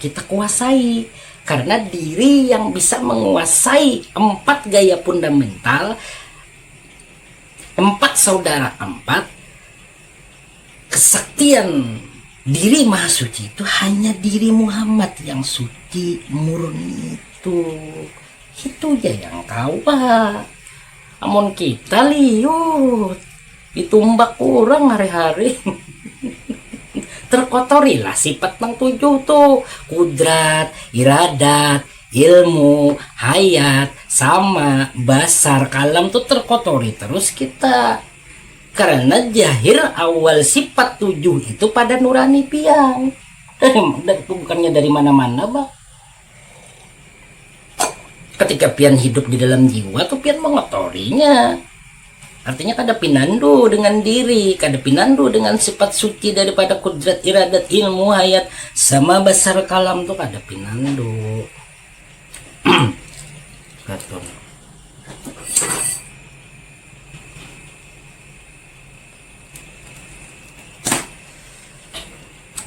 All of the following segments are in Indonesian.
kita kuasai. Karena diri yang bisa menguasai 4 gaya fundamental, 4 saudara 4, kesaktian diri maha suci itu hanya diri Muhammad yang suci murni itu ya yang kawa. Amun kita liut ditumbak orang hari-hari terkotorilah sifat nang 7 tuh, kudrat, iradat, ilmu, hayat, sama, basar, kalam tuh terkotori terus kita. Karena jahir awal sifat 7 itu pada nurani piang. Bukannya dari mana-mana bang. Ketika pian hidup di dalam jiwa tuh pian mengotorinya. Artinya kada pinandu dengan diri, kada pinandu dengan sifat suci daripada kudrat, iradat, ilmu, hayat, sama basar, kalam tuh kada pinandu.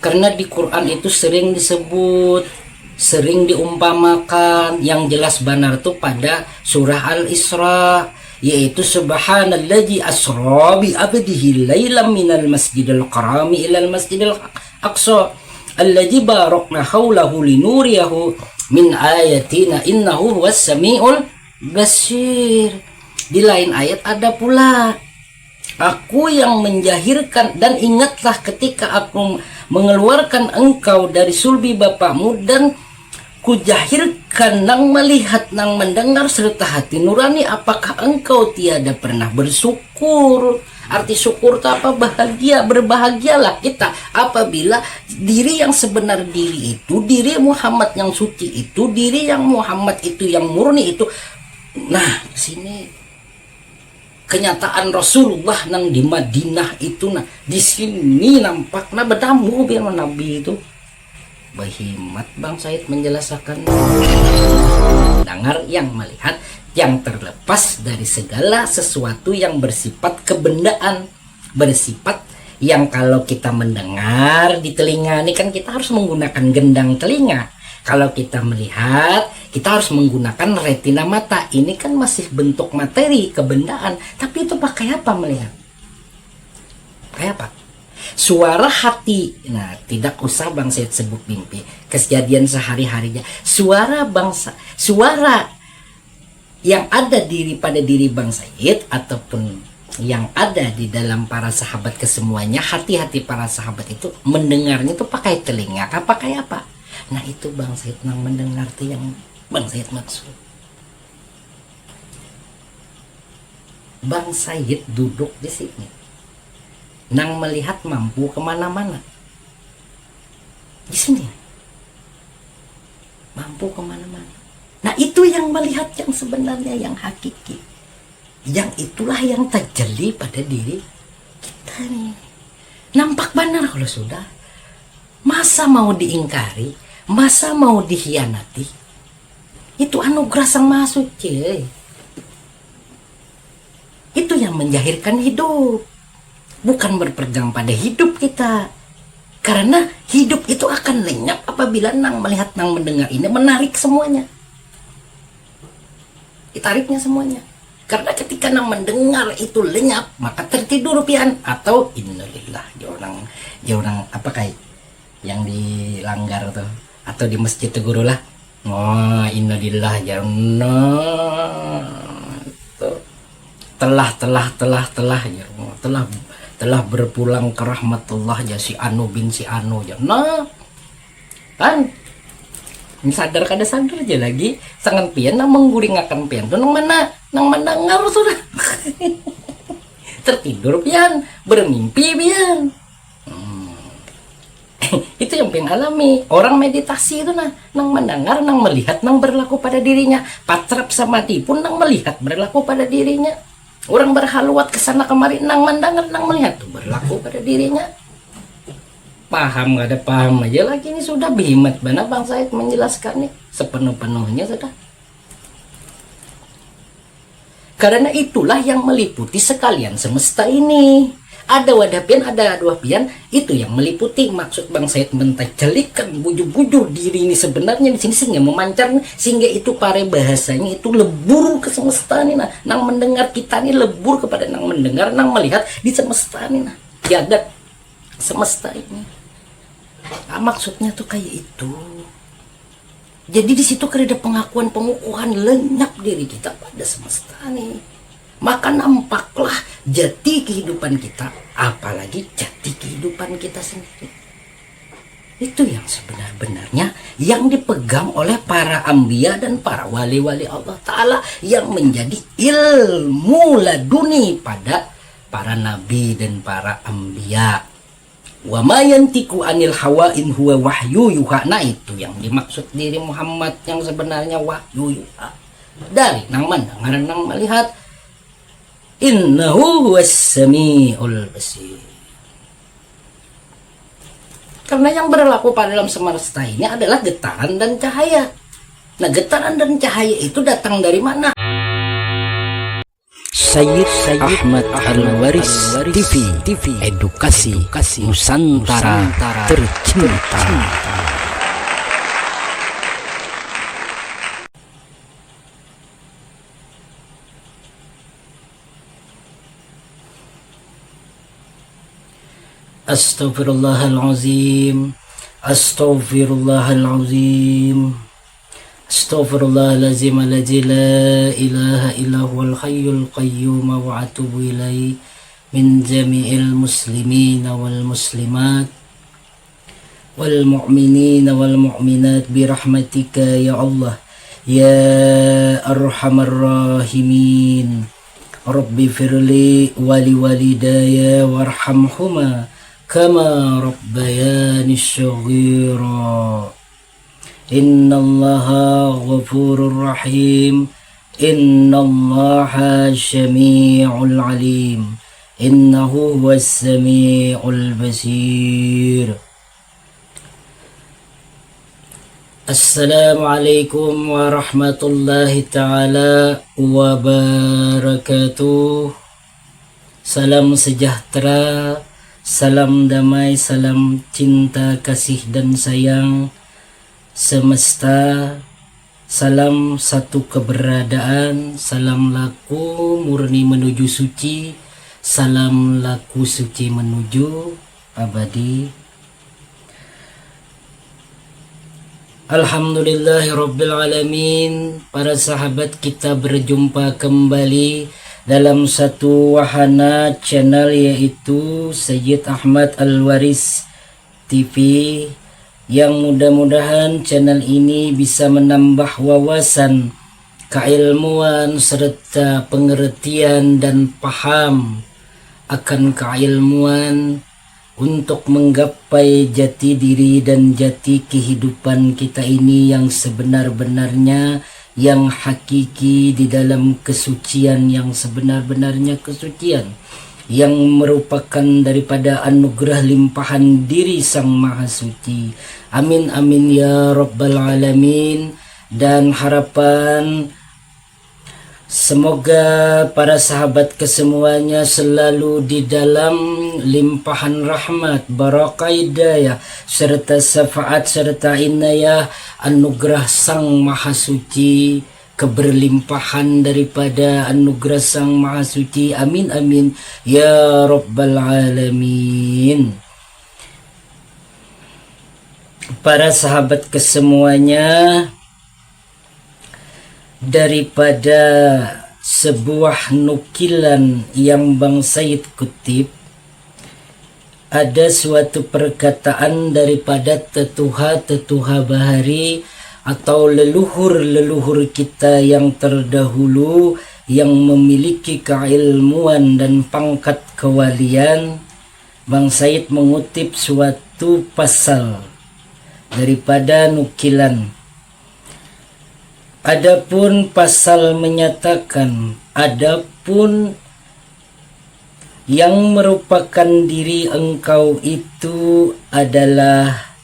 Karena di Quran itu sering disebut, sering diumpamakan, yang jelas benar tuh pada surah Al-Isra, yaitu subhanalladzi asra bi abdihi lailam minal masjidil harami ilal masjidil aqsa alladzi barakna haulahu linuriyahu min ayatina innahu huwas samiul basir. Di lain ayat ada pula, aku yang menjahirkan, dan ingatlah ketika aku mengeluarkan engkau dari sulbi bapakmu dan kujahirkan nang melihat nang mendengar serta hati nurani, apakah engkau tiada pernah bersyukur? Arti syukur itu apa? Bahagia. Berbahagialah kita apabila diri yang sebenar diri itu, diri Muhammad yang suci itu, diri yang Muhammad itu yang murni itu. Nah sini kenyataan Rasulullah nang di Madinah itu, nah di sini nampaknya berdamu biar Nabi itu berhikmat Bang Said menjelaskan. Dengar yang melihat yang terlepas dari segala sesuatu yang bersifat kebendaan, bersifat yang kalau kita mendengar di telinga ini kan kita harus menggunakan gendang telinga. Kalau kita melihat, kita harus menggunakan retina mata. Ini kan masih bentuk materi, kebendaan. Tapi itu pakai apa melihat? Pakai apa? Suara hati. Nah, tidak usah Bang Said sebut mimpi. Kejadian sehari-harinya. Suara bangsa, suara yang ada pada diri Bang Said, ataupun yang ada di dalam para sahabat kesemuanya, hati-hati para sahabat itu mendengarnya itu pakai telinga. Pakai apa? Nah itu Bang Said nang mendengar tuh yang Bang Said maksud. Bang Said duduk di sini, nang melihat mampu kemana-mana. Di sini, mampu kemana-mana. Nah itu yang melihat yang sebenarnya, yang hakiki. Yang itulah yang terjadi pada diri kita nih. Nampak benar kalau sudah. Masa mau diingkari? Masa mau dikhianati? Itu anugerah Sang Maha Suci. Itu yang menjahirkan hidup, bukan berpegang pada hidup kita. Karena hidup itu akan lenyap apabila nang melihat, nang mendengar ini menarik semuanya. Ditariknya semuanya. Karena ketika nang mendengar itu lenyap, maka tertidur pian, atau innalillah, orang apa kayak yang dilanggar tuh, atau di masjid guru lah, oh innalillah telah berpulang ke rahmatullah ya si Anu bin si Anu ya. Nah kan sadar kada sadar aja lagi sangat pian nang mengguringakan pian tuh nang mendengar sudah tertidur pian, bermimpi pian. Itu yang pengen alami orang meditasi itu, nang mendengar, nang melihat, nang berlaku pada dirinya. Patrap samadhi pun nang melihat, berlaku pada dirinya. Orang berhaluat kesana kemari, nang mendengar, nang melihat tuh berlaku pada dirinya. Paham gak ada paham aja lagi ini sudah bimat benar Bang Said menjelaskan nih sepenuh-penuhnya sudah. Karena itulah yang meliputi sekalian semesta ini. ada wadah pian, ada dua pian, itu yang meliputi maksud Bang Said mentacalikan bujur-bujur diri ini sebenarnya di sini sehingga memancar, sehingga itu pare bahasanya itu lebur ke semesta nih nah, nang mendengar kita nih lebur kepada nang mendengar, nang melihat di semesta nih nah, jagat semesta ini. Nah, maksudnya tuh kayak itu. Jadi di situ kan ada pengakuan lenyap diri kita pada semesta nih. Maka nampaklah jati kehidupan kita, apalagi jati kehidupan kita sendiri. Itu yang sebenar-benarnya yang dipegang oleh para anbiya dan para wali-wali Allah Ta'ala, yang menjadi ilmu laduni pada para nabi dan para anbiya. Wa ma yantiqu anil hawa in huwa wahyu yuha. Nah itu yang dimaksud diri Muhammad yang sebenarnya wahyu yuha. Dari nang mendengar, nang melihat. Innahu huwas samiul basir. Karena yang berlaku pada dalam semesta ini adalah getaran dan cahaya. Nah, getaran dan cahaya itu datang dari mana? Sayyid Ahmad Al-Waris TV Edukasi Nusantara tercinta. Astaghfirullahalazim. Astaghfirullahalazim. Astaghfirullahalazim alladzi la ilaha illa huwal hayyul qayyum wa atubu ilaihi min jami'il muslimina wal muslimat wal mu'minina wal mu'minat bi rahmatika ya Allah ya arhamar rahimin. Rabbi firli wali walidaya warhamhuma kama rabbayani shaghira. Innallaha ghafurur rahim. Innallaha syami'ul alim. Innahu huwas sami'ul basir. Assalamualaikum warahmatullahi ta'ala wabarakatuh. Salam sejahtera, salam damai, salam cinta, kasih dan sayang semesta. Salam satu keberadaan, salam laku murni menuju suci, salam laku suci menuju abadi. Alhamdulillahirrabbilalamin. Para sahabat, kita berjumpa kembali dalam satu wahana channel, yaitu Sayyid Ahmad Al-Waris TV, yang mudah-mudahan channel ini bisa menambah wawasan, keilmuan, serta pengertian dan paham akan keilmuan untuk menggapai jati diri dan jati kehidupan kita ini yang sebenar-benarnya, yang hakiki di dalam kesucian yang sebenar-benarnya kesucian, yang merupakan daripada anugerah limpahan diri Sang Maha Suci. Amin amin ya rabbal alamin. Dan harapan semoga para sahabat kesemuanya selalu di dalam limpahan rahmat, barakah hidayah, serta syafaat serta inayah anugerah Sang Maha Suci, keberlimpahan daripada anugerah Sang Maha Suci. Amin amin ya rabbal alamin. Para sahabat kesemuanya, daripada sebuah nukilan yang Bang Said kutip, ada suatu perkataan daripada tetuha bahari atau leluhur-leluhur kita yang terdahulu, yang memiliki keilmuan dan pangkat kewalian. Bang Said mengutip suatu pasal daripada nukilan. Adapun pasal menyatakan, adapun yang merupakan diri engkau itu adalah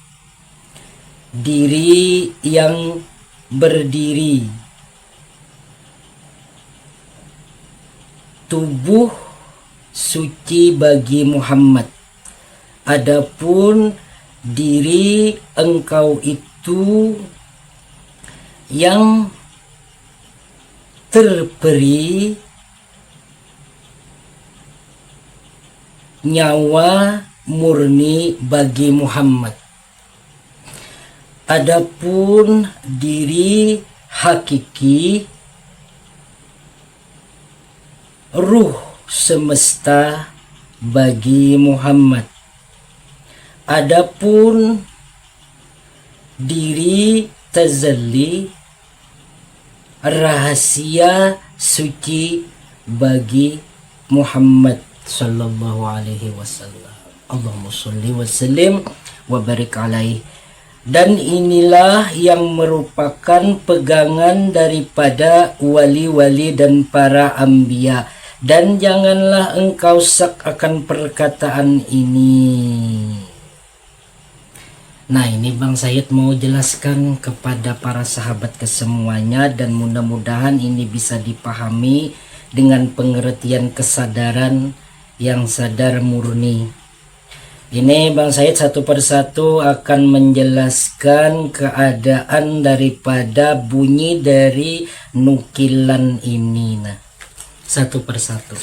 diri yang berdiri, tubuh suci bagi Muhammad. Adapun diri engkau itu yang terperi nyawa murni bagi Muhammad. Adapun diri hakiki ruh semesta bagi Muhammad. Adapun diri tazalli rahasia suci bagi Muhammad sallallahu alaihi wasallam. Allahumma sholli wa sallim wa barik alaihi. Dan inilah yang merupakan pegangan daripada wali-wali dan para anbiya. Dan janganlah engkau syak akan perkataan ini. Nah, ini Bang Said mau jelaskan kepada para sahabat kesemuanya, dan mudah-mudahan ini bisa dipahami dengan pengertian kesadaran yang sadar murni. Ini Bang Said satu persatu akan menjelaskan keadaan daripada bunyi dari nukilan ini. Nah, satu persatu.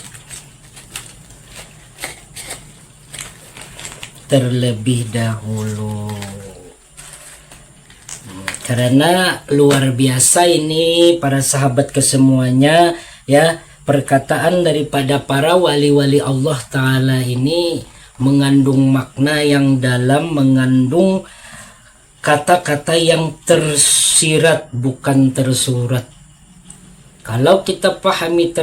Terlebih dahulu, karena luar biasa ini para sahabat kesemuanya ya, perkataan daripada para wali-wali Allah Ta'ala ini mengandung makna yang dalam, mengandung kata-kata yang tersirat bukan tersurat. Kalau kita pahami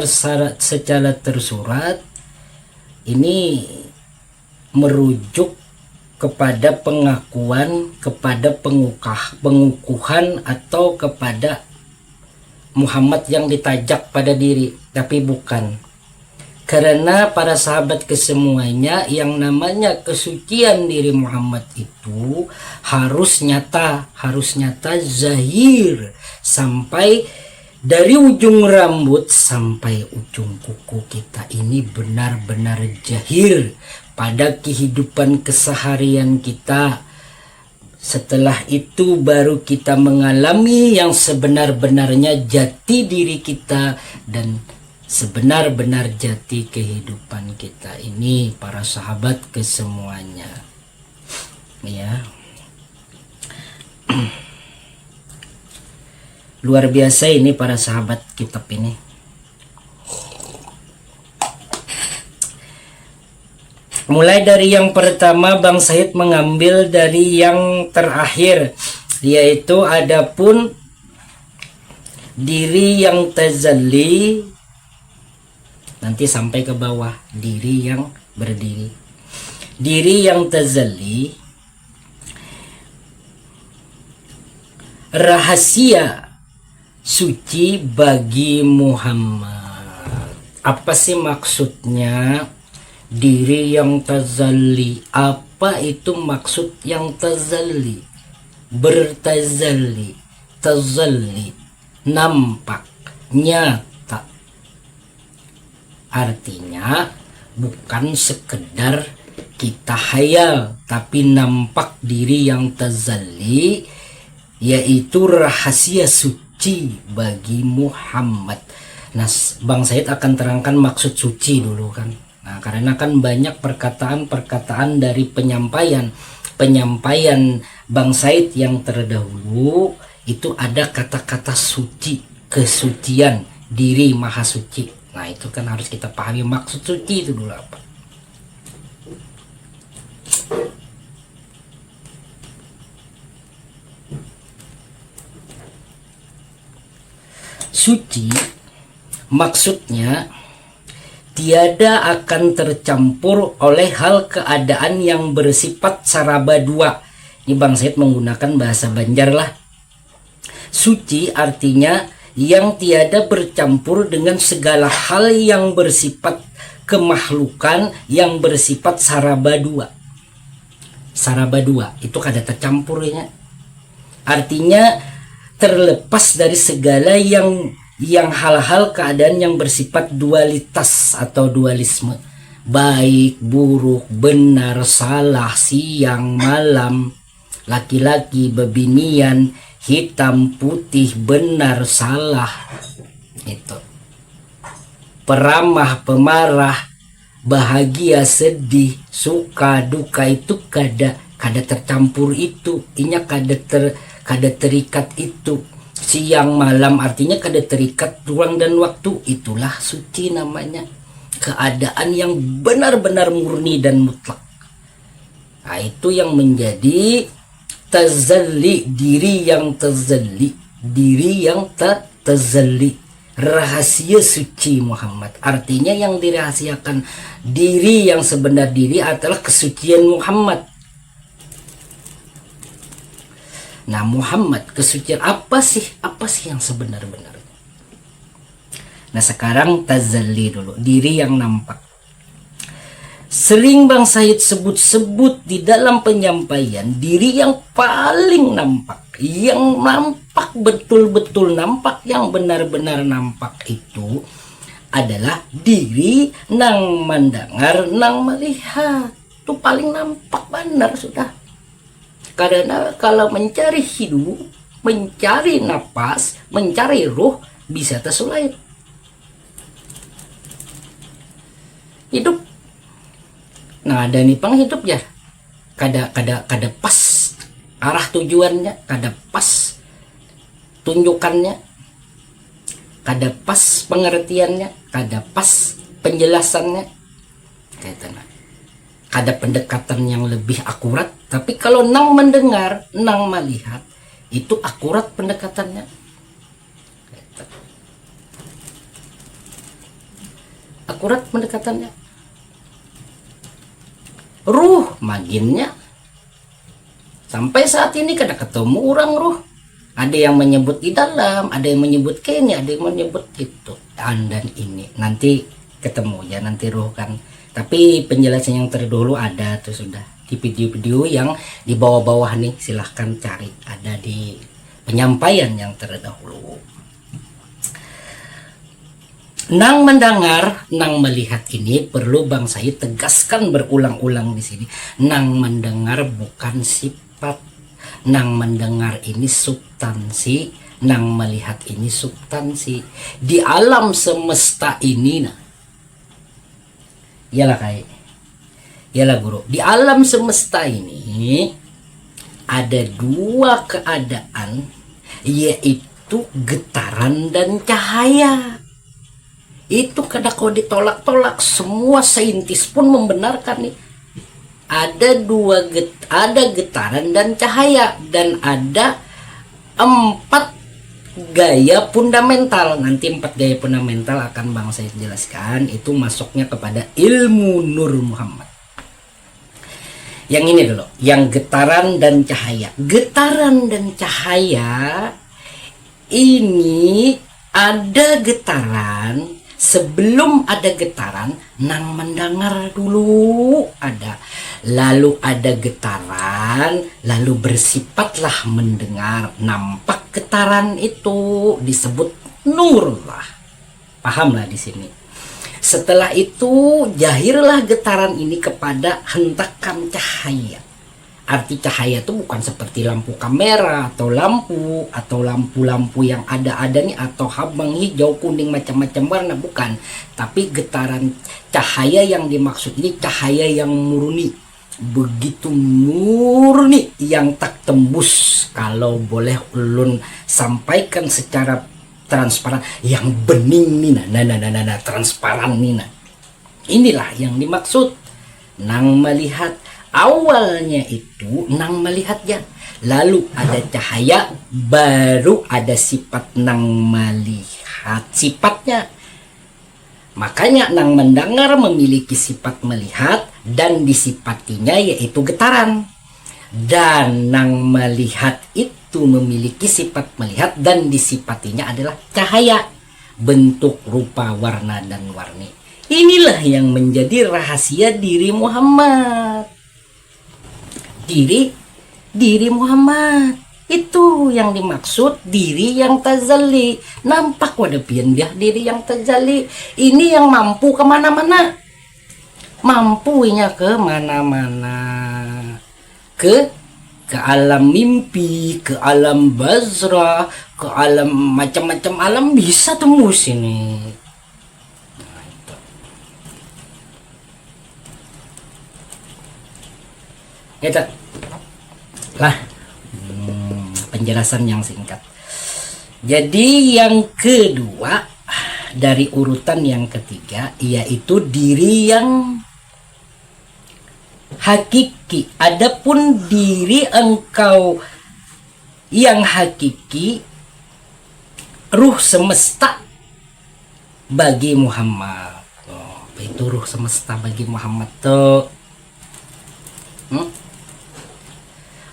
secara tersurat, ini merujuk kepada pengakuan, kepada pengukuhan atau kepada Muhammad yang ditajak pada diri, tapi bukan. Karena para sahabat kesemuanya yang namanya kesucian diri Muhammad itu harus nyata zahir, sampai dari ujung rambut sampai ujung kuku kita ini benar-benar jahir pada kehidupan keseharian kita. Setelah itu baru kita mengalami yang sebenar-benarnya jati diri kita dan sebenar-benar jati kehidupan kita ini, para sahabat kesemuanya. Ya. Luar biasa ini para sahabat kitab ini. Mulai dari yang pertama, Bang Said mengambil dari yang terakhir, yaitu adapun diri yang tazalli, nanti sampai ke bawah, diri yang berdiri. Diri yang tazalli, rahasia suci bagi Muhammad. Apa sih maksudnya? Diri yang tazalli, apa itu maksud yang tazalli? Bertazalli, tazalli, nampak, nyata. Artinya bukan sekedar kita hayal, tapi nampak diri yang tazalli, yaitu rahasia suci bagi Muhammad. Nah, Bang Said akan terangkan maksud suci dulu kan. Nah, karena kan banyak perkataan-perkataan dari penyampaian Bang Said yang terdahulu itu ada kata-kata suci, kesucian, diri maha suci. Nah, itu kan harus kita pahami maksud suci itu dulu apa. Suci maksudnya tiada akan tercampur oleh hal keadaan yang bersifat saraba dua. Ini Bang Said menggunakan bahasa Banjar lah. Suci artinya yang tiada bercampur dengan segala hal yang bersifat kemakhlukan yang bersifat saraba dua. Saraba dua itu kada tercampurnya. Artinya terlepas dari segala yang hal-hal keadaan yang bersifat dualitas atau dualisme. baik, buruk, benar, salah, siang, malam, laki-laki, bebinian, hitam, putih, benar, salah. Itu. Peramah, pemarah, bahagia, sedih, suka, duka itu kada tercampur itu. Inya kada terikat itu. Siang malam artinya kada terikat ruang dan waktu. Itulah suci namanya. Keadaan yang benar-benar murni dan mutlak. Nah, itu yang menjadi tazalli, diri yang tazalli, diri yang tazalli, rahasia suci Muhammad. Artinya yang dirahasiakan diri yang sebenar diri adalah kesucian Muhammad. Nah, Muhammad, kesucian apa sih yang sebenar-benarnya? Nah, sekarang tazalli dulu, diri yang nampak. Sering Bang Said sebut-sebut di dalam penyampaian, diri yang paling nampak, yang nampak betul-betul nampak, yang benar-benar nampak itu adalah diri nang mendengar, nang melihat. Itu paling nampak benar sudah. Karena kalau mencari hidup, mencari napas, mencari ruh, bisa tersulait. Hidup. Nah, ada nih penghidup ya. Kada pas arah tujuannya, kada pas tunjukannya, kada pas pengertiannya, kada pas penjelasannya. Kada pendekatan yang lebih akurat. Tapi kalau nang mendengar, nang melihat, itu akurat pendekatannya. Akurat pendekatannya. Ruh maginnya. Sampai saat ini kada ketemu orang ruh. Ada yang menyebut di dalam, ada yang menyebut kini, ada yang menyebut itu. Dan ini. Nanti ketemu ya, nanti ruh kan. Tapi penjelasan yang terdahulu ada tuh sudah di video-video yang di bawah-bawah nih, silahkan cari, ada di penyampaian yang terdahulu. Nang mendengar, nang melihat ini perlu Bang Said tegaskan berulang-ulang di sini. Nang mendengar bukan sifat, nang mendengar ini substansi, nang melihat ini substansi. Di alam semesta ini, nah, iyalah kayak, iyalah guru. Di alam semesta ini ada dua keadaan, yaitu getaran dan cahaya. Itu kada kau ditolak-tolak, semua saintis pun membenarkan nih. Ada getaran dan cahaya, dan ada 4 gaya fundamental. Nanti 4 gaya fundamental akan Bang Said jelaskan. Itu masuknya kepada ilmu Nur Muhammad. Yang ini dulu, yang getaran dan cahaya. Getaran dan cahaya ini ada getaran. Sebelum ada getaran, nang mendengar dulu ada. Lalu ada getaran, lalu bersifatlah mendengar. Nampak getaran itu disebut nurlah. Pahamlah di sini. Setelah itu jahirlah getaran ini kepada hentakan cahaya. Arti cahaya itu bukan seperti lampu kamera atau lampu-lampu yang ada nih, atau habang, hijau, kuning, macam-macam warna, bukan. Tapi getaran cahaya yang dimaksud ini cahaya yang murni, begitu murni, yang tak tembus. Kalau boleh ulun sampaikan secara transparan, yang bening nih, nah, transparan nih, nah. Inilah yang dimaksud nang melihat. Awalnya itu nang melihat ya, lalu ada cahaya, baru ada sifat nang melihat sifatnya. Makanya nang mendengar memiliki sifat melihat dan disifatinya yaitu getaran. Dan nang melihat itu memiliki sifat melihat dan disifatinya adalah cahaya, bentuk, rupa, warna, dan warni. Inilah yang menjadi rahasia diri Muhammad. Diri Muhammad itu yang dimaksud diri yang tazalli. Nampak wadah pian dia diri yang tazalli ini, yang mampu kemana-mana. mampunya ke mana-mana, ke alam mimpi, ke alam bazra, ke alam macam-macam alam bisa tembus ini. Itu lah penjelasan yang singkat. Jadi yang kedua dari urutan yang ketiga yaitu diri yang hakiki. Adapun diri engkau yang hakiki, ruh semesta bagi Muhammad. Oh, itu ruh semesta bagi Muhammad tuh.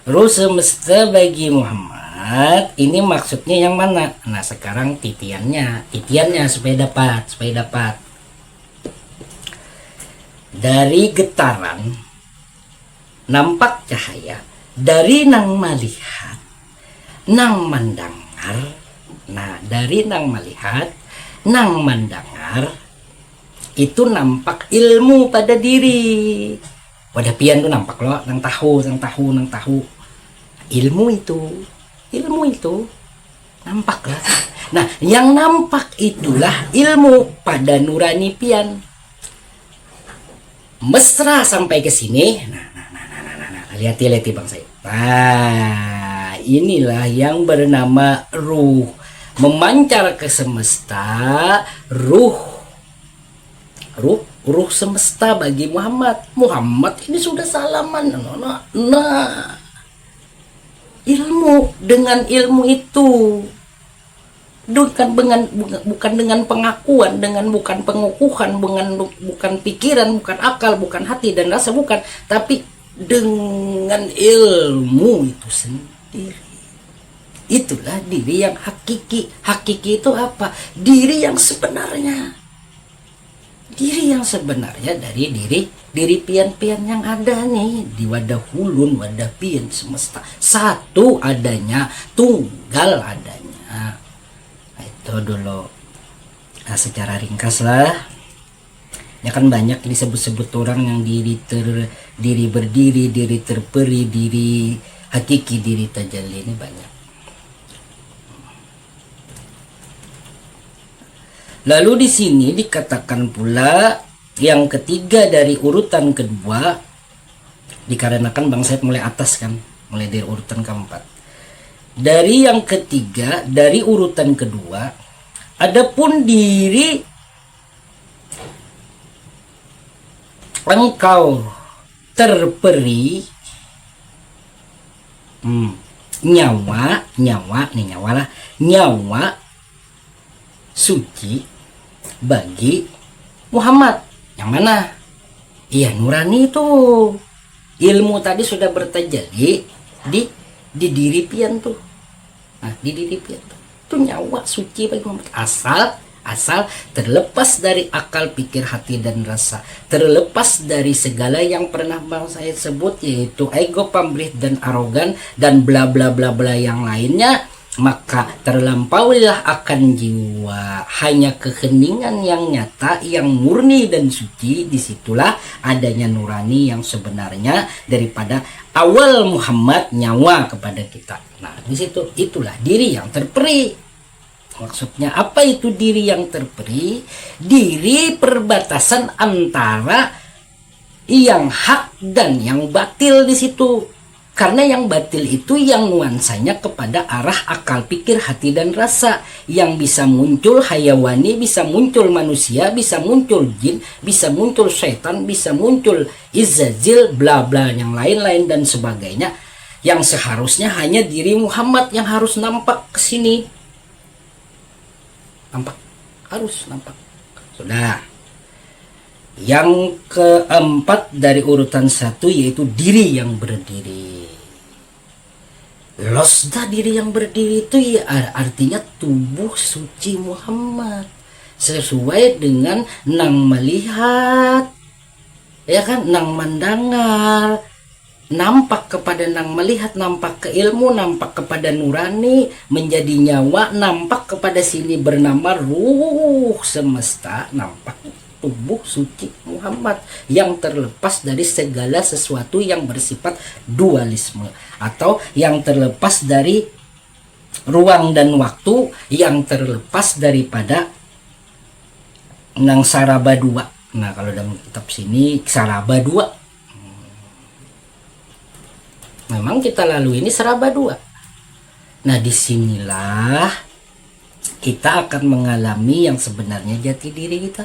Ruh semesta bagi Muhammad ini maksudnya yang mana? Nah sekarang titiannya supaya dapat dari getaran nampak cahaya, dari nang melihat nang mendengar. Nah dari nang melihat nang mendengar itu nampak ilmu pada diri. Wadah pian tuh nampak loh, nang tahu ilmu itu nampak lah. Nah yang nampak itulah ilmu pada nurani pian. Mesra sampai ke sini. Nah, lihat bang saya. Nah inilah yang bernama ruh, memancar ke semesta. Ruh semesta bagi Muhammad ini sudah salaman. Nah ilmu, dengan ilmu itu bukan dengan pengakuan, bukan pengukuhan, bukan pikiran, bukan akal, bukan hati dan rasa, bukan, tapi dengan ilmu itu sendiri. Itulah diri yang hakiki. Hakiki itu apa? Diri yang sebenarnya. Diri yang sebenarnya dari diri pian-pian yang ada nih di wadah hulun, wadah pian semesta. Satu adanya, tunggal adanya. Nah, itu dulu. Nah, secara ringkas lah. Ya kan banyak disebut-sebut orang yang diri berdiri, diri terperi, diri hakiki, diri tajalli, ini banyak. Lalu di sini dikatakan pula yang ketiga dari urutan kedua, dikarenakan Bang Said mulai atas kan, mulai dari urutan keempat. Dari yang ketiga dari urutan kedua, adapun diri engkau terperi, nyawa suci bagi Muhammad. Yang mana? Iya nurani itu. Ilmu tadi sudah bertajalli di diri pian tuh. Nah, di diri pian tuh. Itu nyawa suci bagi Muhammad. Asal terlepas dari akal, pikir, hati dan rasa, terlepas dari segala yang pernah Bang saya sebut yaitu ego, pamrih dan arogan dan bla bla bla bla yang lainnya, maka terlampauilah akan jiwa hanya keheningan yang nyata, yang murni dan suci. Disitulah adanya nurani yang sebenarnya daripada awal Muhammad nyawa kepada kita. Nah disitu itulah diri yang terperi. Maksudnya apa itu diri yang terperi? Diri perbatasan antara yang hak dan yang batil di situ. Karena yang batil itu yang nuansanya kepada arah akal, pikir, hati dan rasa, yang bisa muncul hayawani, bisa muncul manusia, bisa muncul jin, bisa muncul setan, bisa muncul izazil, bla bla yang lain-lain dan sebagainya, yang seharusnya hanya diri Muhammad yang harus nampak ke sini. Harus nampak. Sudah. Yang keempat dari urutan satu yaitu diri yang berdiri. Losda diri yang berdiri itu ya artinya tubuh suci Muhammad sesuai dengan nang melihat, ya kan, nang mendengar, nampak kepada nang melihat, nampak ke ilmu, nampak kepada nurani, menjadi nyawa, nampak kepada sini bernama ruh semesta, nampak tubuh suci Muhammad yang terlepas dari segala sesuatu yang bersifat dualisme, atau yang terlepas dari ruang dan waktu, yang terlepas daripada nang saraba dua. Nah, kalau dalam kitab sini saraba dua, memang kita lalui ini saraba dua. Nah, disinilah kita akan mengalami yang sebenarnya jati diri kita.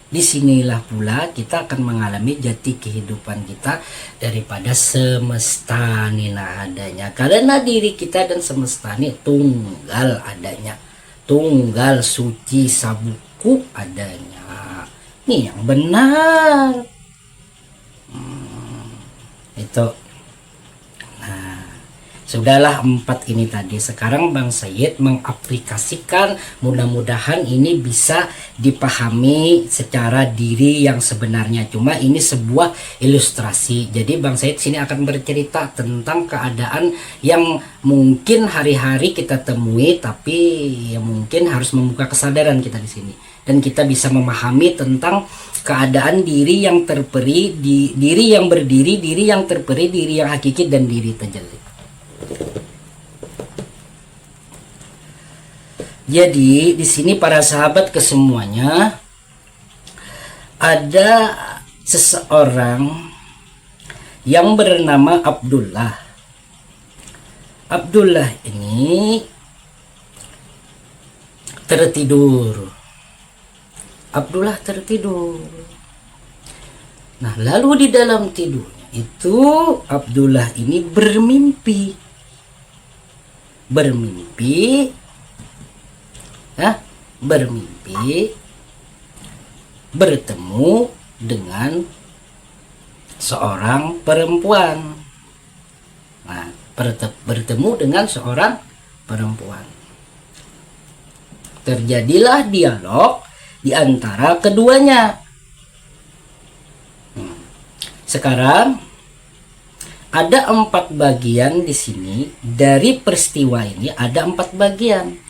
Disinilah pula kita akan mengalami jati kehidupan kita daripada semesta nina adanya. Karena diri kita dan semesta ini tunggal adanya, tunggal suci sabuku adanya. Ini yang benar. Itu. Sudahlah 4 ini tadi. Sekarang Bang Said mengaplikasikan, mudah-mudahan ini bisa dipahami secara diri yang sebenarnya. Cuma ini sebuah ilustrasi. Jadi Bang Said sini akan bercerita tentang keadaan yang mungkin hari-hari kita temui, tapi ya mungkin harus membuka kesadaran kita di sini. Dan kita bisa memahami tentang keadaan diri yang terperi, diri yang berdiri, diri yang terperi, diri yang hakiki, dan diri tajalli. Jadi di sini para sahabat kesemuanya, ada seseorang yang bernama Abdullah. Abdullah ini tertidur. Abdullah tertidur. Nah, lalu di dalam tidurnya itu Abdullah ini bermimpi. Bermimpi bertemu dengan seorang perempuan. Nah, bertemu dengan seorang perempuan. Terjadilah dialog di antara keduanya. Sekarang ada 4 bagian di sini. Dari peristiwa ini ada 4 bagian.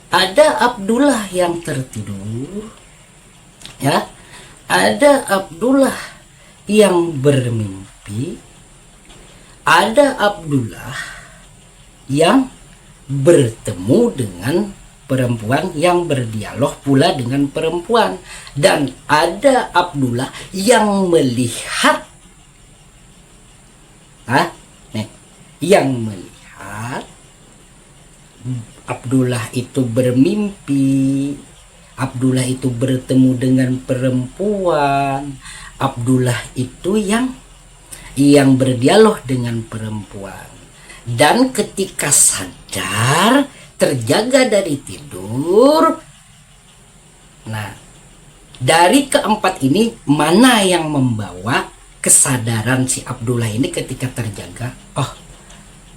Ada Abdullah yang tertidur, ya. Ada Abdullah yang bermimpi. Ada Abdullah yang bertemu dengan perempuan, yang berdialog pula dengan perempuan. Dan ada Abdullah yang melihat, yang melihat Abdullah itu bermimpi, Abdullah itu bertemu dengan perempuan, Abdullah itu yang berdialog dengan perempuan. Dan ketika sadar, terjaga dari tidur, nah, dari keempat ini mana yang membawa kesadaran si Abdullah ini ketika terjaga? Oh,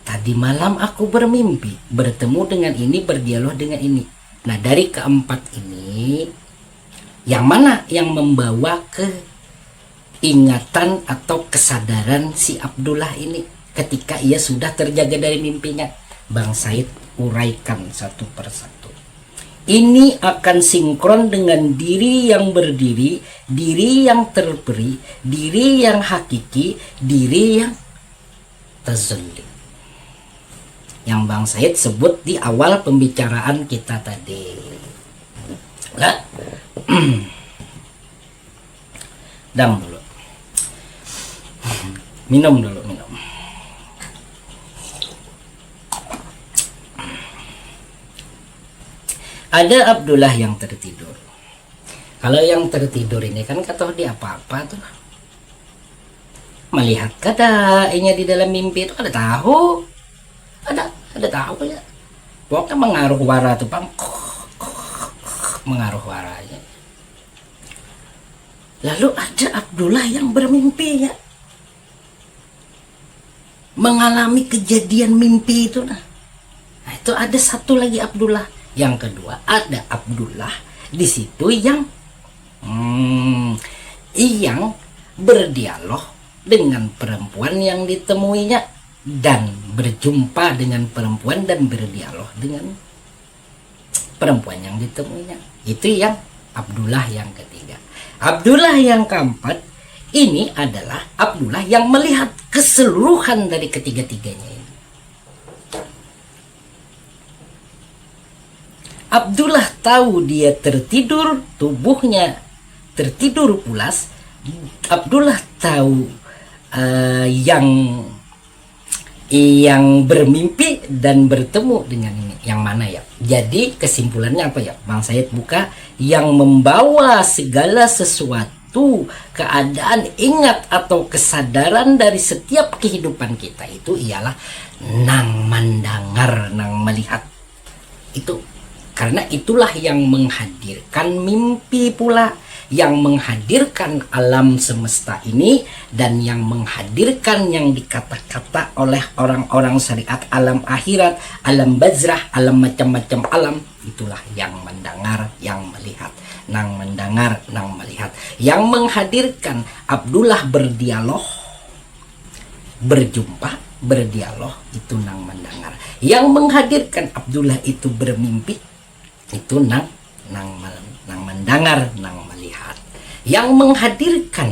tadi malam aku bermimpi, bertemu dengan ini, berdialog dengan ini. Nah, dari keempat ini, yang mana yang membawa keingatan atau kesadaran si Abdullah ini ketika ia sudah terjaga dari mimpinya? Bang Said uraikan satu persatu. Ini akan sinkron dengan diri yang berdiri, diri yang terperi, diri yang hakiki, diri yang tazalli, yang Bang Said sebut di awal pembicaraan kita tadi. Nah, dang dulu, minum dulu, minum. Ada Abdullah yang tertidur. Kalau yang tertidur ini kan kata dia apa-apa tuh, melihat kadainya di dalam mimpi itu ada tahu, ada tahu ya. Pokoknya mengaruh wara tuh, Bang. Mengaruh waranya. Lalu ada Abdullah yang bermimpi ya, mengalami kejadian mimpi itu. Nah, itu ada satu lagi Abdullah. Yang kedua ada Abdullah di situ yang berdialog dengan perempuan yang ditemuinya, dan berjumpa dengan perempuan dan berdialog dengan perempuan yang ditemuinya. Itu yang Abdullah yang ketiga. Abdullah yang keempat ini adalah Abdullah yang melihat keseluruhan dari ketiga-tiganya ini. Abdullah tahu dia tertidur, tubuhnya tertidur pulas. Abdullah tahu yang bermimpi dan bertemu dengan ini yang mana ya. Jadi kesimpulannya apa ya, Bang Said buka, yang membawa segala sesuatu, keadaan, ingat atau kesadaran dari setiap kehidupan kita itu ialah nang mendengar, nang melihat. Itu karena itulah yang menghadirkan mimpi pula, yang menghadirkan alam semesta ini, dan yang menghadirkan yang dikata-kata oleh orang-orang syariat alam akhirat, alam bazrah, alam macam-macam alam. Itulah yang mendengar, yang melihat. Nang mendengar, nang melihat. Yang menghadirkan Abdullah berdialog, berjumpa, berdialog, itu nang mendengar. Yang menghadirkan Abdullah itu bermimpi, itu nang mendengar, nang melihat. Yang menghadirkan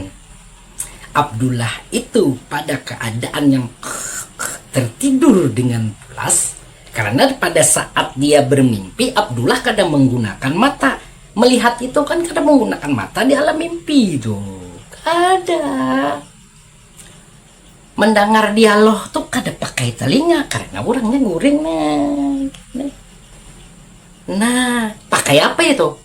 Abdullah itu pada keadaan yang tertidur dengan pulas, karena pada saat dia bermimpi Abdullah kadang menggunakan mata. Melihat itu kan kadang menggunakan mata di alam mimpi itu. Ada. Mendengar dialog tuh kada pakai telinga karena orangnya guring Nah, pakai apa itu?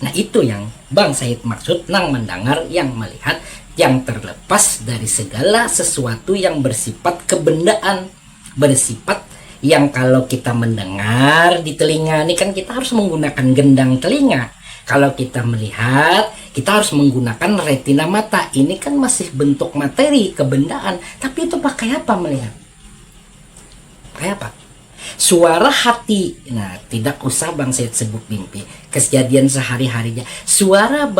Nah, itu yang Bang Said maksud nang mendengar, yang melihat, yang terlepas dari segala sesuatu yang bersifat kebendaan, bersifat yang kalau kita mendengar di telinga ini kan kita harus menggunakan gendang telinga. Kalau kita melihat, kita harus menggunakan retina mata. Ini kan masih bentuk materi, kebendaan. Tapi itu pakai apa melihat? Pakai apa? Suara hati. Nah, tidak usah Bang Said sebut mimpi, kejadian sehari-harinya. Suara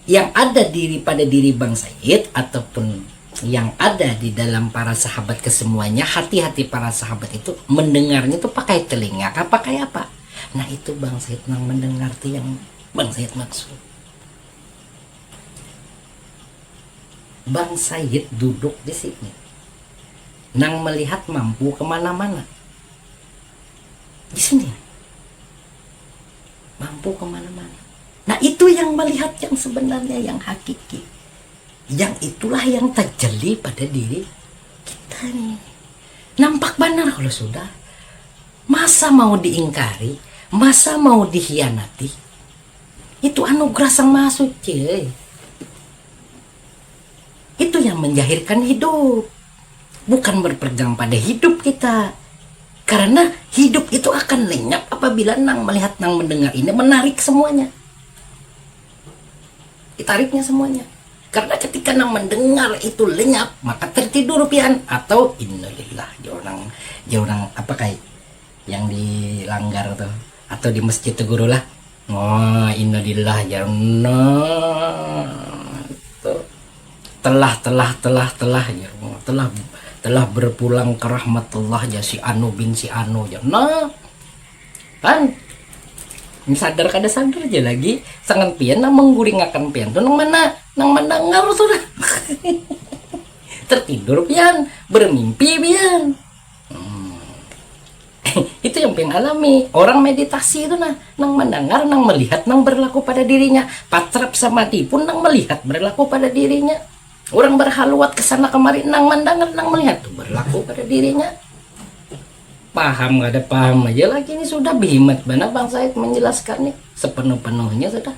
yang ada pada diri Bang Said ataupun yang ada di dalam para sahabat kesemuanya, hati-hati para sahabat itu mendengarnya itu pakai telinga, pakai apa? Nah, itu Bang Said nang mendengar tuh yang Bang Said maksud. Bang Said duduk di sini, nang melihat mampu kemana-mana. Di sini mampu kemana-mana. Nah, itu yang melihat yang sebenarnya, yang hakiki. Yang itulah yang terjadi pada diri kita nih. Nampak benar kalau sudah. Masa mau diingkari, masa mau dikhianati. Itu anugerah Sang Maha Suci. Itu yang menjahirkan hidup. Bukan berpegang pada hidup kita. Karena hidup itu akan lenyap apabila nang melihat, nang mendengar ini menarik semuanya. Ditariknya semuanya. Karena ketika nang mendengar itu lenyap, maka tertidur pian. Atau innalillah, orang apa kayak yang dilanggar tuh. Atau di masjid tuh guru lah. Oh, innalillah telah berpulang ke rahmatullah ya si anu bin si anu ya. Nah kan sadar kada sadar aja lagi sangat pian nang mengguringakan pian tuh nang mendengar sudah tertidur pian, bermimpi pian. Itu yang pian alami orang meditasi itu nang mendengar, nang melihat, nang berlaku pada dirinya. Patrap samadhi pun nang melihat, berlaku pada dirinya. Orang berhaluat ke sana kemari, nang mendengar, nang melihat, tuh berlaku pada dirinya. Paham gak ada paham aja lagi, ini sudah bihimat benar Bang Said menjelaskan nih sepenuh-penuhnya sudah.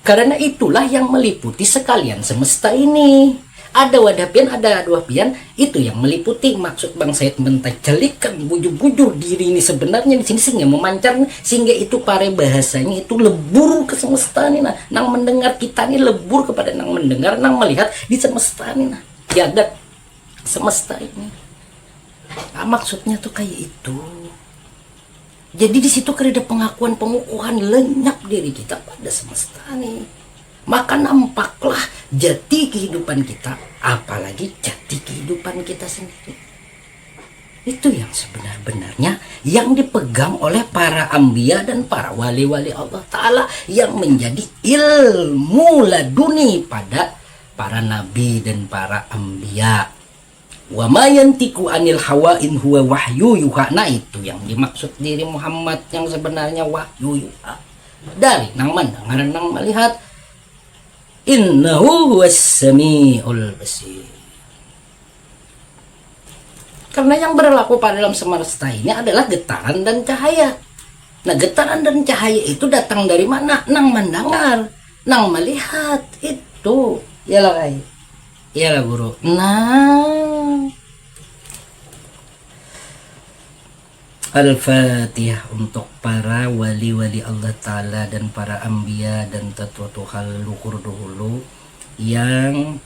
Karena itulah yang meliputi sekalian semesta ini. Ada wadah pian, ada dua pian, itu yang meliputi. Maksud Bang Said mentajalikan bujur-bujur diri ini sebenarnya di sini sehingga memancar, sehingga itu pare bahasanya itu lebur ke semesta nih. Nah, nang mendengar kita nih lebur kepada nang mendengar, nang melihat di semesta nih. Nah, jagat semesta ini. Nah, maksudnya tuh kayak itu. Jadi di situ ada pengakuan-pengukuhan lenyap diri kita pada semesta nih. Maka nampaklah jati kehidupan kita, apalagi jati kehidupan kita sendiri. Itu yang sebenar-benarnya yang dipegang oleh para anbiya dan para wali-wali Allah Ta'ala yang menjadi ilmu laduni pada para nabi dan para anbiya. Wa ma yantiqu anil hawa in huwa wahyu yuha. Nah itu yang dimaksud diri Muhammad yang sebenarnya wahyu yuha. Dari nang mendengar nang melihat. Innahu huwas samiul basir. Karena yang berlaku pada alam semesta ini adalah getaran dan cahaya. Nah getaran dan cahaya itu datang dari mana? Nang mendengar, nang melihat. Itu iyalah kai. Iyalah guru. Nah, Al-Fatihah untuk para wali-wali Allah Ta'ala dan para anbiya dan tetua-tua luhur dahulu yang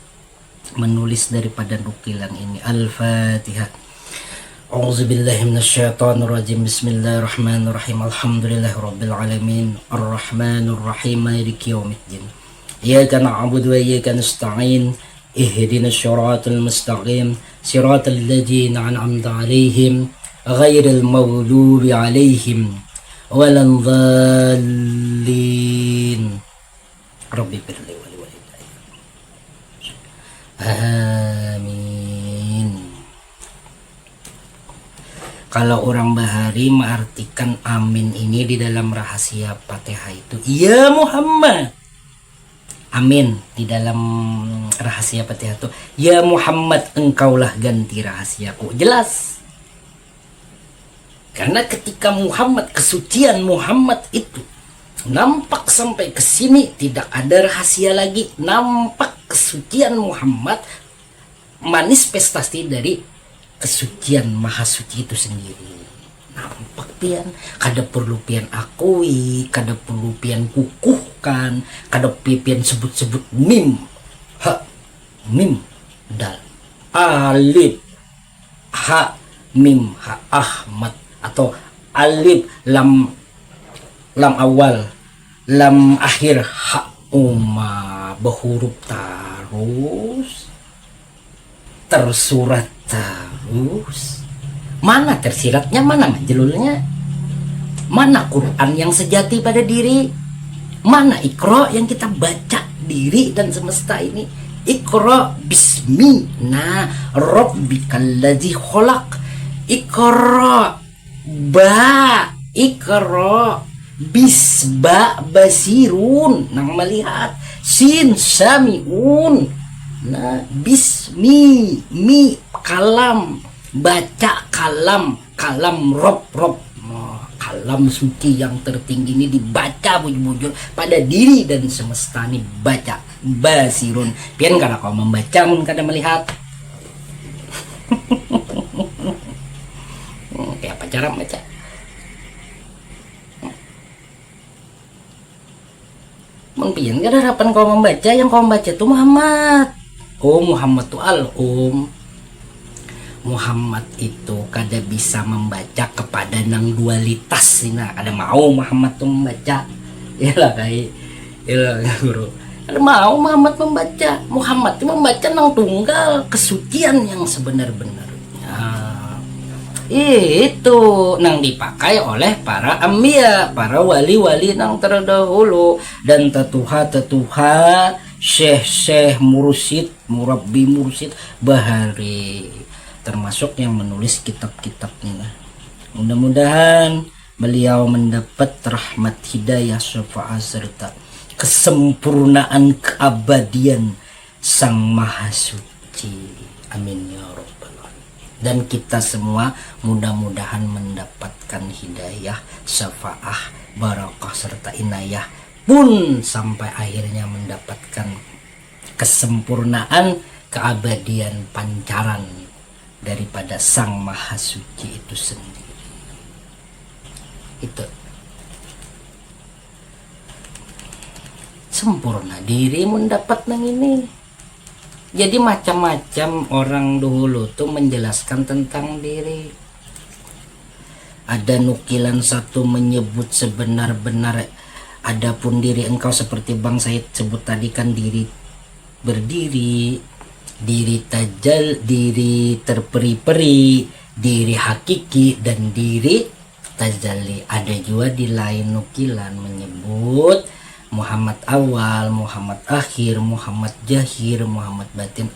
menulis daripada nukilan ini. Al-Fatihah. A'udzubillahi minasyaitonirrajim. Bismillahirrahmanirrahim. Alhamdulillahirabbil alamin. Arrahmanirrahim. Maliki yaumiddin. Iyyaka na'budu wa iyyaka nasta'in. Ihdinas siratal mustaqim. Siratal ladzina an'amta 'alaihim ghairil maghdubi 'alaihim waladdallin. Rabbi firli wa liwalidayya. Amin. Kalau orang Bahari mengartikan amin ini di dalam rahasia Fatihah itu, ya Muhammad. Amin di dalam rahasia Fatihah itu, ya Muhammad engkaulah ganti rahasiaku. Jelas. Karena ketika Muhammad, kesucian Muhammad itu nampak sampai ke sini, tidak ada rahasia lagi. Nampak kesucian Muhammad manifestasi dari kesucian maha suci itu sendiri. Nampak pian, kada perlu pian akui, kada perlu pian kukuhkan, kada pian sebut-sebut mim, ha, mim, dal, alif, ha, mim, ha, Ahmad, atau alif, lam awal, lam akhir, ha, umma, berhuruf terus, tersurat terus. Mana tersiratnya, mana majlulnya, mana Quran yang sejati pada diri, mana Iqra yang kita baca diri dan semesta ini. Iqra bismi na rabbikal ladzi khalaq. Iqra ba, Iqra bisba basirun nang melihat, sin samiun. Nah, bismi mi kalam, baca kalam, kalam rob, kalam suci yang tertinggi ini dibaca bujur-bujur pada diri dan semesta ini baca basirun. Pian kada kau membaca mun kada melihat. Kayak apa cara baca? Mun pian kada harapan kau membaca, yang kau membaca itu Muhammad. Oh Muhammad tu Muhammad itu kada bisa membaca kepada nang dualitas sina. Ada mau Muhammad tu membaca. Iyalah kai. Iyalah guru. Ada mau Muhammad membaca. Muhammad itu membaca nang tunggal kesucian yang sebenar-benarnya. Itu nang dipakai oleh para anbiya, para wali-wali nang terdahulu dan tetuha syekh mursyid, murabbi mursyid Bahari, termasuk yang menulis kitab-kitabnya. Mudah-mudahan beliau mendapat rahmat hidayah syafaat serta kesempurnaan keabadian Sang Maha Suci. Amin ya rabbal alamin. Dan kita semua mudah-mudahan mendapatkan hidayah, syafaat, barakah serta inayah pun sampai akhirnya mendapatkan kesempurnaan keabadian pancaran daripada Sang Maha Suci itu sendiri. Itu sempurna diri mendapat nang ini. Jadi macam-macam orang dulu tuh menjelaskan tentang diri. Ada nukilan satu menyebut sebenar-benar adapun diri engkau seperti Bang Said sebut tadi kan, diri berdiri, diri tajal, diri terperi-peri, diri hakiki dan diri tajalli. Ada juga di lain nukilan menyebut Muhammad awal, Muhammad akhir, Muhammad jahir, Muhammad batin.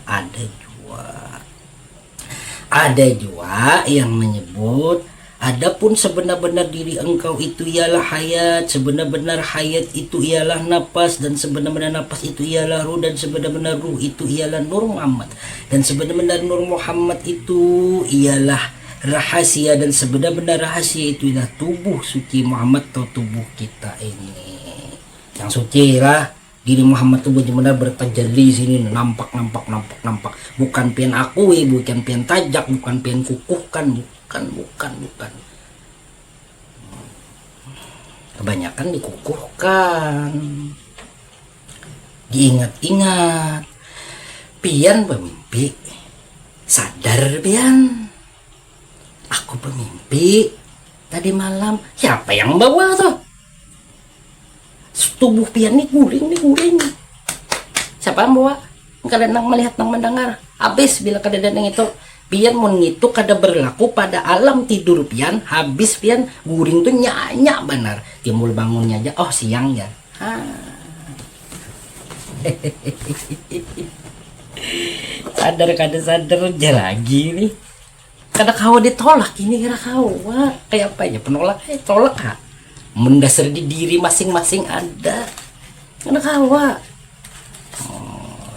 Ada juga yang menyebut adapun sebenar-benar diri engkau itu ialah hayat, sebenar-benar hayat itu ialah napas, dan sebenar-benar napas itu ialah ruh, dan sebenar-benar ruh itu ialah Nur Muhammad, dan sebenar-benar Nur Muhammad itu ialah rahasia, dan sebenar-benar rahasia itu ialah tubuh suci Muhammad atau tubuh kita ini. Yang suci lah diri Muhammad itu benar-benar bertajalli sini, nampak. Bukan pian akui, bukan pian tajak, bukan pian kukuhkan, bukan. Kebanyakan dikukuhkan, diingat-ingat. Pian pemimpi, sadar pian, aku pemimpi tadi malam. Siapa yang bawa tuh? Tubuh pian nih guring. Siapa yang bawa? Kalian nang melihat, nang mendengar. Habis bila kadang itu pian mun itu kada berlaku pada alam tidur pian. Habis pian guring tuh nyanyak benar. Timbul bangunnya aja, oh siang ya. Sadar kada sadar aja lagi nih. Kada kau ditolak ini, kira kau kayak apa ya penolak? Tolak ha. Mendasar di diri masing-masing ada. Kada kau.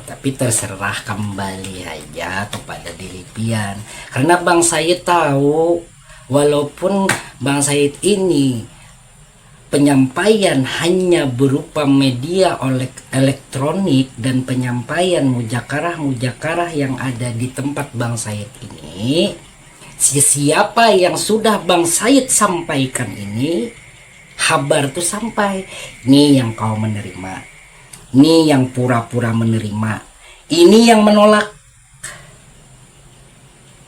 Tapi terserah kembali aja kepada diri pian. Karena Bang Said tahu, walaupun Bang Said ini penyampaian hanya berupa media elektronik dan penyampaian mujakarah yang ada di tempat Bang Said ini, siapa yang sudah Bang Said sampaikan ini, kabar tuh sampai. Nih yang kau menerima, nih yang pura-pura menerima, ini yang menolak.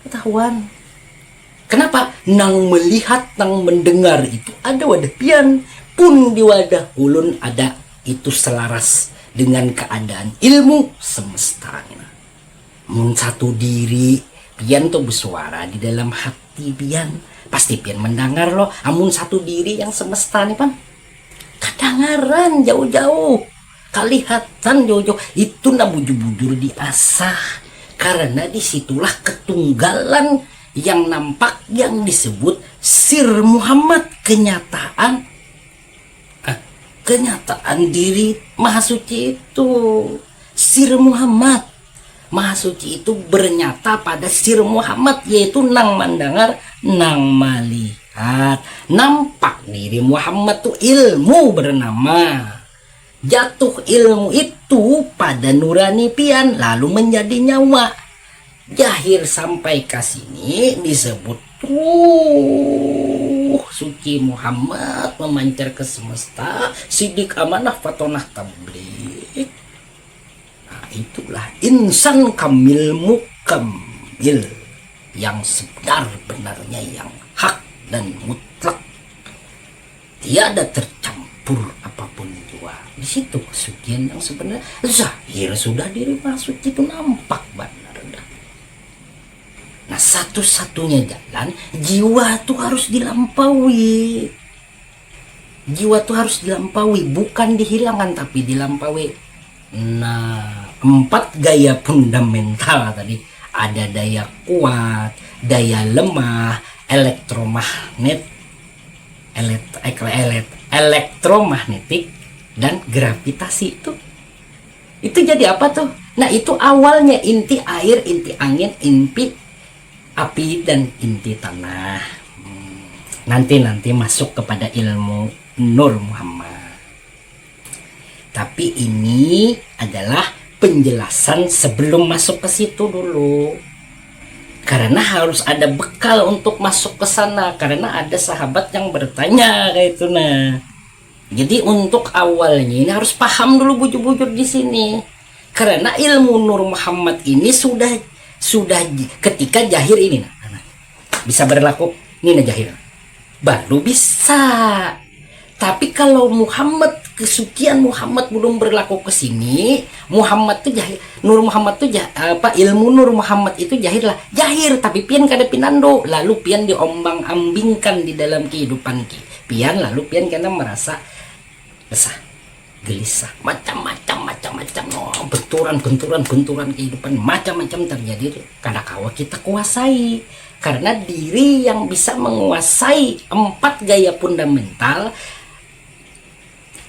Ketahuan. Kenapa? Nang melihat, nang mendengar itu ada wadah pian. Pun di wadah ulun ada itu selaras dengan keadaan ilmu semesta. Mun satu diri pian tuh bersuara di dalam hati pian. Pasti pian mendengar loh. Amun satu diri yang semesta nih pan, kedengaran jauh-jauh, kelihatan jauh-jauh. Itu nak bujur-bujur diasah. Karena disitulah ketunggalan yang nampak, yang disebut Sir Muhammad, kenyataan diri Maha Suci itu. Sir Muhammad Maha Suci itu bernyata pada Sir Muhammad, yaitu nang mendengar, nang melihat. Nampak diri Muhammad tuh ilmu bernama. Jatuh ilmu itu pada nurani pian, lalu menjadi nyawa. Jahir sampai ke sini disebut suci Muhammad memancar ke semesta, sidik amanah fatonah tabligh. Nah, itulah insan kamil mukamil, yang sebenar-benarnya, yang hak dan mutlak, tiada tercampur apapun jua. Di situ kesucian yang sebenarnya zahir sudah diri Maha Suci itu nampak benar. Nah, satu-satunya jalan, jiwa tuh harus dilampaui. Jiwa tuh harus dilampaui, bukan dihilangkan tapi dilampaui. Nah, 4 gaya fundamental tadi. Ada daya kuat, daya lemah, elektromagnetik, dan gravitasi itu. Itu jadi apa tuh? Nah, itu awalnya inti air, inti angin, inti api, dan inti tanah. Nanti masuk kepada ilmu Nur Muhammad. Tapi ini adalah penjelasan sebelum masuk ke situ dulu. Karena harus ada bekal untuk masuk ke sana. Karena ada sahabat yang bertanya kayak itu. Nah, jadi untuk awalnya ini harus paham dulu bujur-bujur di sini. Karena ilmu Nur Muhammad ini sudah ketika jahir ini bisa berlaku ini jahir baru bisa. Tapi kalau Muhammad kesucian Muhammad belum berlaku ke sini, Muhammad tuh jahil, Nur Muhammad tuh ilmu Nur Muhammad itu jahil lah, jahil tapi pian kada pinando, lalu pian diombang-ambingkan di dalam kehidupan pian, lalu pian kena merasa resah, gelisah, macam-macam benturan kehidupan macam-macam terjadi karena kawa kita kuasai. Karena diri yang bisa menguasai 4 gaya fundamental,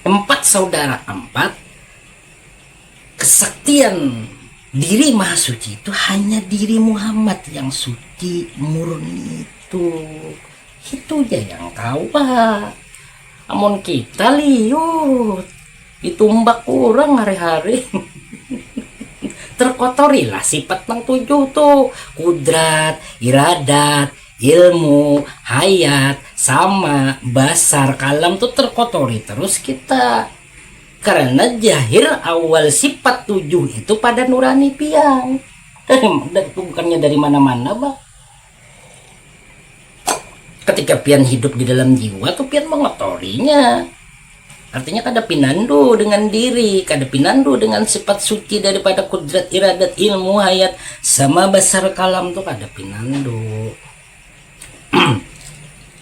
4 saudara 4, kesaktian diri maha suci itu hanya diri Muhammad yang suci murni itu aja yang kawa. Amun kita liut ditumbak kurang hari-hari terkotorilah sifat nang 7 tuh, kudrat, iradat, ilmu, hayat, sama, basar, kalam tuh terkotori terus kita. Karena jahir awal sifat 7 itu pada nurani piang. Dan bukannya dari mana-mana, Bang. Ketika pian hidup di dalam jiwa tuh pian mengotorinya. Artinya kada pinandu dengan diri, kada pinandu dengan sifat suci daripada kudrat, iradat, ilmu, hayat, sama basar kalam tuh kada pinandu.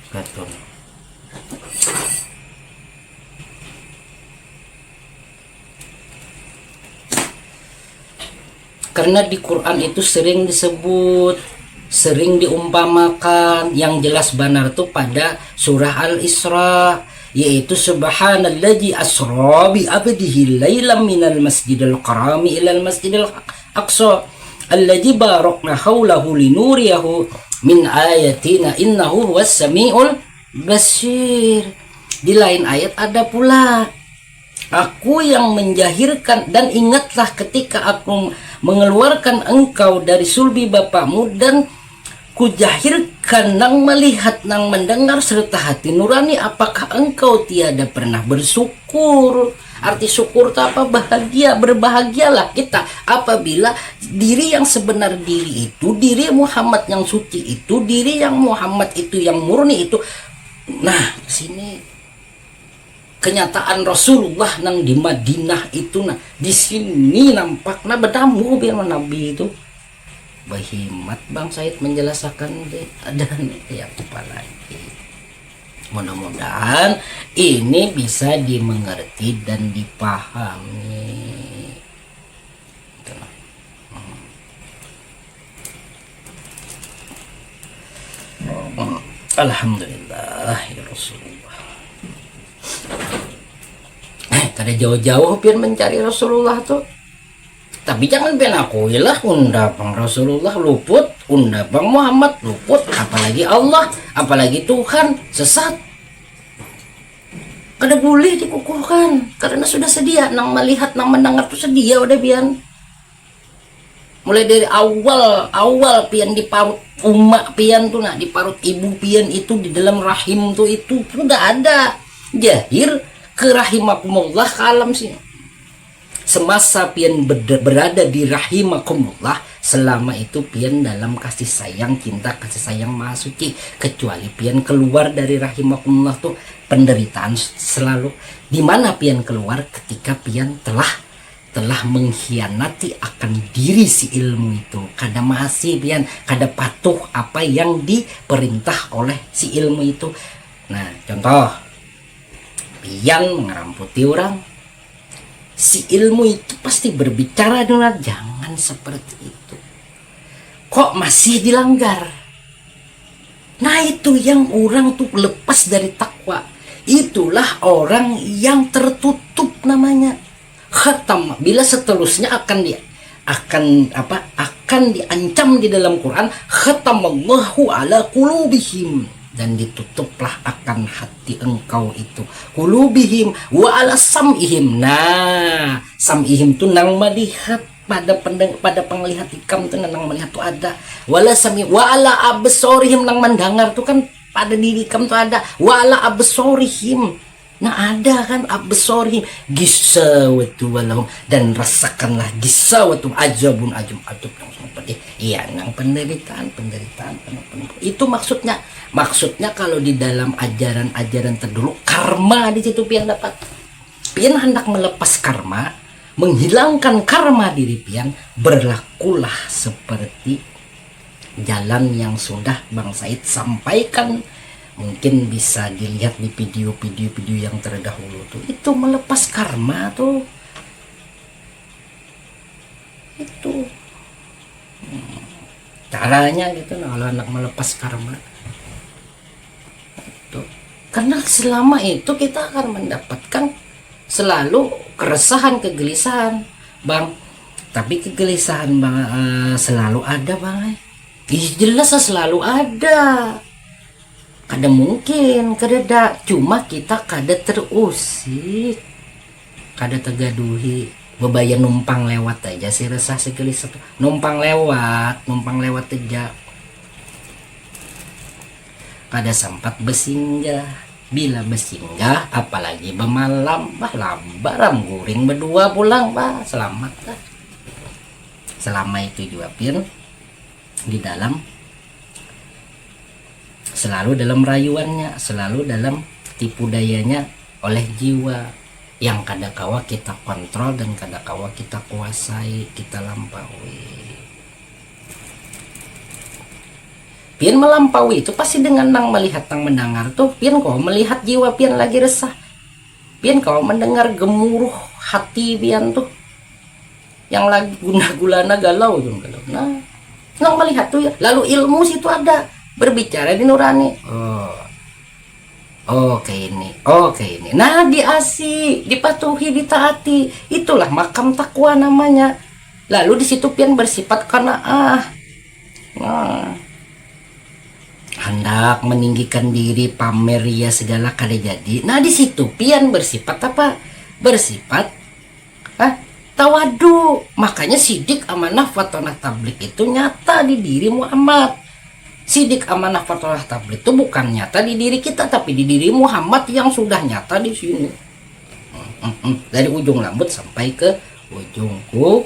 Betul. Karena di Quran itu sering disebut, sering diumpamakan, yang jelas benar tuh pada surah Al-Isra, yaitu subhanalladzi asra bi abdihi lailam minal masjidil harami ilal masjidil aqsa alladzi barakna haulahu linuriyahu min ayatina innahu huwas samiul basir. Di lain ayat ada pula, aku yang menjahirkan, dan ingatlah ketika aku mengeluarkan engkau dari sulbi bapakmu dan kujahirkan nang melihat nang mendengar serta hati nurani, apakah engkau tiada pernah bersyukur? Arti syukur itu apa? Bahagia, berbahagialah kita apabila diri yang sebenar diri itu, diri Muhammad yang suci itu, diri yang Muhammad itu yang murni itu. Nah, sini kenyataan Rasulullah nang di Madinah itu, nah di sini nampaknya berdamu biar Nabi itu. Berhikmat Bang Said menjelaskan dan yang apalagi. Mudah-mudahan ini bisa dimengerti dan dipahami. Alhamdulillah ya Rasulullah. Kada jauh-jauh pian mencari Rasulullah tuh. Tapi jangan pian akuilah undang Rasulullah luput, undang Muhammad luput, apalagi Allah, apalagi Tuhan sesat. Kada boleh dikukuhkan karena sudah sedia nang melihat nang mendengar tuh sedia udah pian. Mulai dari awal pian diparut umak pian tuh, nah diparut ibu pian itu di dalam rahim tuh itu sudah ada jahir ke rahimakumullah kalam sih. Semasa pian berada di rahimakumullah, selama itu pian dalam kasih sayang, cinta kasih sayang maha suci. Kecuali pian keluar dari rahimakumullah tuh penderitaan selalu. Dimana pian keluar? Ketika pian telah mengkhianati akan diri si ilmu itu. Kada masih pian, kada patuh apa yang diperintah oleh si ilmu itu. Nah contoh, pian mengeramputi orang, si ilmu itu pasti berbicara dengan jangan seperti itu. Kok masih dilanggar? Nah itu yang orang tuh lepas dari takwa. Itulah orang yang tertutup namanya. Khatam, bila seterusnya akan diancam di dalam Quran, khatamallahu ala qulubihim, dan ditutuplah akan hati engkau itu, qulubihim wa ala sam'ihim. Nah, sam'ihim tuh nang melihat pada penglihat ikam tuh nang melihat tuh ada, wala sami wa ala absorihim nang mendengar tuh kan pada diri ikam tuh ada, wa ala absorihim. Nah ada kan absorihim gisawatu walahum, dan rasakanlah gisawatu ajabun ajum yang seperti iya nang penderitaan itu maksudnya kalau di dalam ajaran terdulu karma di situ pian dapat pian hendak melepas karma, menghilangkan karma diri pian, berlakulah seperti jalan yang sudah Bang Said sampaikan. Mungkin bisa dilihat di video-video yang terdahulu tuh, itu melepas karma tuh, itu caranya gitu kalau anak melepas karma itu. Karena selama itu kita akan mendapatkan selalu keresahan, kegelisahan, Bang. Tapi kegelisahan Bang, selalu ada, Bang. Jelas selalu ada. Kada mungkin kada, cuma kita kada terusik, kada tergaduhi. Bebaya numpang lewat aja sih resah segelis satu, numpang lewat aja, kada sempat bersinggah. Bila bersinggah apalagi bermalam, lambaram guring berdua pulang, selamat lah. Selama itu juga pian di dalam, selalu dalam rayuannya, selalu dalam tipu dayanya oleh jiwa yang kada kawa kita kontrol dan kada kawa kita kuasai, kita lampaui. Pian melampaui itu pasti dengan nang melihat, nang mendengar tuh, pian kau melihat jiwa pian lagi resah, pian kau mendengar gemuruh hati pian tuh yang lagi guna-gulana galau tuh, nah nang melihat tuh ya, lalu ilmu situ ada berbicara di nurani. Oke ini. Nah, diasi, dipatuhi, ditaati. Itulah makam takwa namanya. Lalu di situ pian bersifat qanaah. Nah, hendak meninggikan diri, pamer ria segala kada jadi. Nah, di situ pian bersifat apa? Bersifat tawadu. Makanya sidik, amanah, fatonah, tablik itu nyata di diri Muhammad. Sidik, amanah, fatonah, tablik itu bukan nyata di diri kita, tapi di diri Muhammad yang sudah nyata di sini. Dari ujung rambut sampai ke ujung kuku.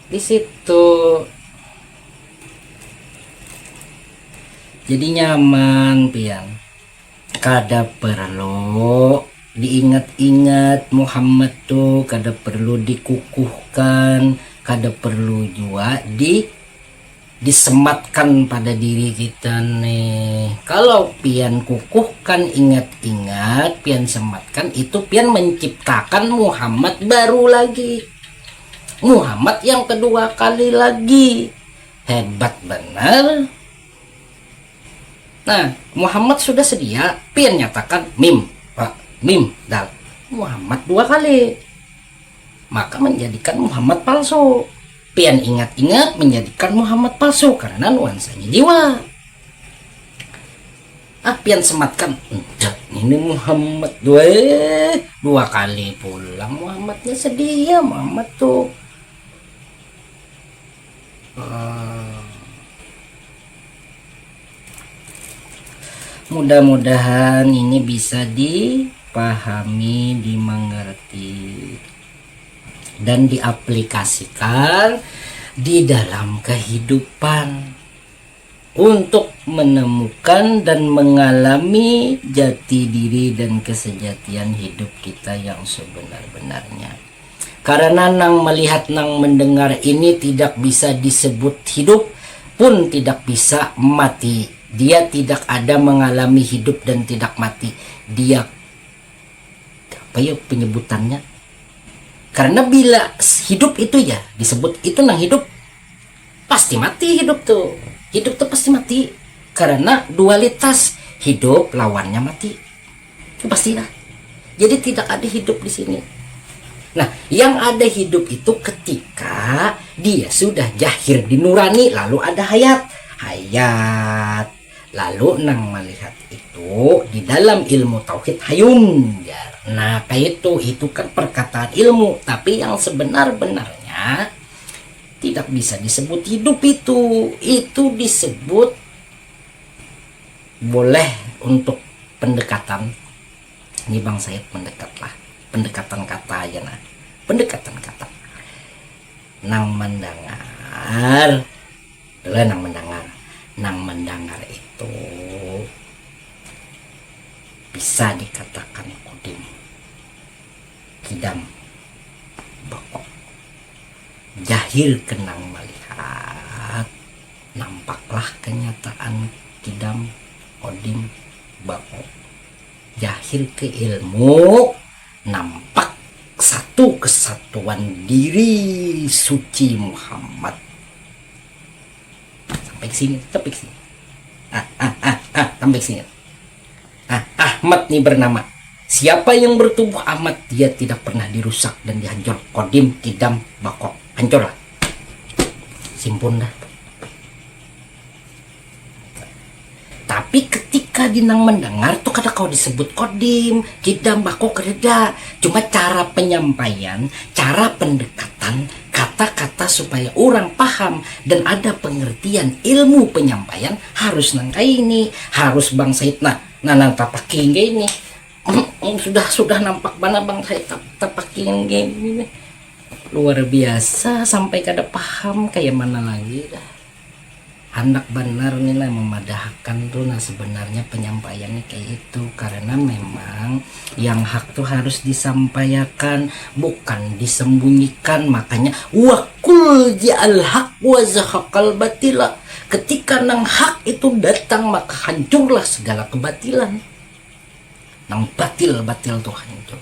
Di situ. Jadi nyaman pian. Kada perlu diingat-ingat Muhammad tuh, kada perlu dikukuhkan, kada perlu juga disematkan pada diri kita nih. Kalau pian kukuhkan, ingat-ingat, pian sematkan, itu pian menciptakan Muhammad baru lagi, Muhammad yang kedua kali lagi. Hebat benar. Nah, Muhammad sudah sedia, pian nyatakan mim dal Muhammad dua kali, maka menjadikan Muhammad palsu. Pian ingat-ingat menjadikan Muhammad palsu karena nuansanya jiwa. Pian sematkan, ini Muhammad dua kali pulang, Muhammadnya sedia, Muhammad tuh. Mudah-mudahan ini bisa dipahami, dimengerti, dan diaplikasikan di dalam kehidupan untuk menemukan dan mengalami jati diri dan kesejatian hidup kita yang sebenar-benarnya. Karena nang melihat, nang mendengar ini tidak bisa disebut hidup, pun tidak bisa mati. Dia tidak ada mengalami hidup dan tidak mati. Dia apa ya penyebutannya? Karena bila hidup itu ya disebut itu nang hidup, pasti mati hidup tuh. Hidup tuh pasti mati. Karena dualitas, hidup lawannya mati. Itu pastilah. Jadi tidak ada hidup di sini. Nah, yang ada hidup itu ketika dia sudah jahir di nurani, lalu ada hayat. Lalu nang melihat itu di dalam ilmu tauhid hayun. Nah, kayak itu kan perkataan ilmu, tapi yang sebenar-benarnya tidak bisa disebut hidup itu disebut boleh untuk pendekatan. Ini Bang Said mendekatlah, pendekatan kata aja, nah pendekatan kata nang mendengar adalah nang mendengar itu bisa dikatakan kodim, kidam, bako. Jahil kenang melihat, nampaklah kenyataan kidam, kodim, bako. Jahil ke ilmu, nampak satu kesatuan diri suci Muhammad. Sampai sini. Sampai sini. Ahmad nih bernama. Siapa yang bertubuh Ahmad, dia tidak pernah dirusak dan dihancur. Kodim, kidam, bako. Hancur lah. Simpun dah. Tapi ketika dinang mendengar tuh kada kau disebut kodim, kidam, bako, kereda. Cuma cara penyampaian, cara pendekatan, kata-kata supaya orang paham dan ada pengertian ilmu penyampaian harus nang ini, harus Bang Said nang tapaking ini. Sudah nampak mana Bang Said tapaking ini. Luar biasa sampai kada paham kayak mana lagi dah. Hendak benar nih lah memadahkan tuh sebenarnya penyampaiannya kayak itu, karena memang yang hak tuh harus disampaikan bukan disembunyikan. Makanya wakul ja'al haq wa zahaqal batila, ketika nang hak itu datang maka hancurlah segala kebatilan. Nang batil tuh hancur.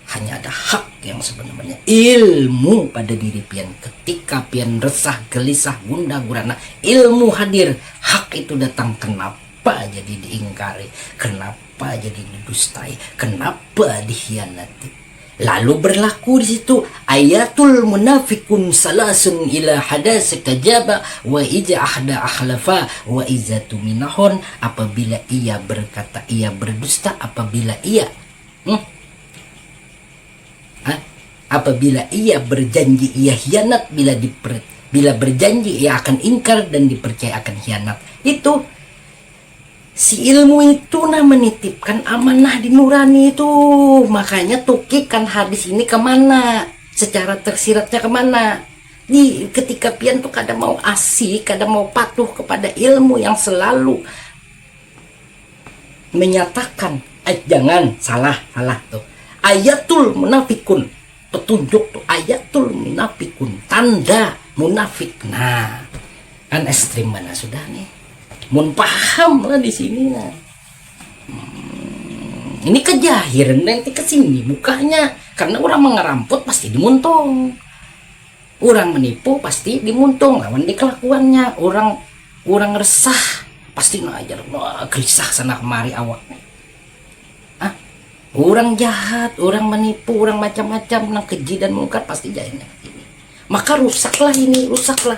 Hanya ada hak yang sebenarnya ilmu pada diri pian. Ketika pian resah, gelisah, gundah gulana, ilmu hadir, hak itu datang. Kenapa jadi diingkari? Kenapa jadi didustai? Kenapa dikhianati? Lalu berlaku di situ ayatul munafikun salasun ila hadas kajaba wa ija ahda akhlafa wa iza tuminahon. Apabila ia berkata ia berdusta, apabila ia apabila ia berjanji ia hianat, bila berjanji ia akan ingkar dan dipercaya akan hianat. Itu si ilmu itu menitipkan amanah di nurani itu. Makanya tukikan hadis ini kemana, secara tersiratnya kemana. Ketika pian tuh kada mau asik, kada mau patuh kepada ilmu yang selalu menyatakan jangan salah tuh ayatul munafikun, petunjuk tuh ayatul munafikun, tanda munafik. Nah, kan ekstrim mana sudah nih. Mun paham lah di sini nah. Ini kejahiran nanti ke sini bukanya, karena orang mengeramput pasti dimuntung. Orang menipu pasti dimuntung lawan di kelakuannya. Orang resah pasti ngajar gelisah sana kemari awaknya. Orang jahat, orang menipu, orang macam-macam, nang keji dan mungkar pasti jahilnya ini. Maka rusaklah ini, rusaklah.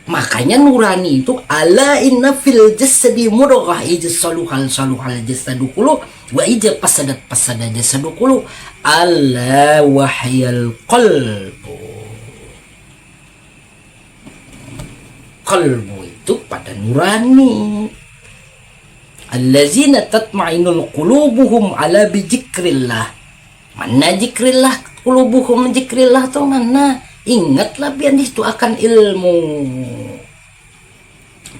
Makanya nurani itu ala inna fil jasadi mudghah ija saluhal jasadu kullu wa ija pasadat jasadu kullu ala wahyal qalbu itu pada nurani. Allazina tatma'inul qulubuhum ala bijikrillah. Mana jikrillah, qulubuhum jikrillah tuh mana? Ingatlah biar itu akan ilmu.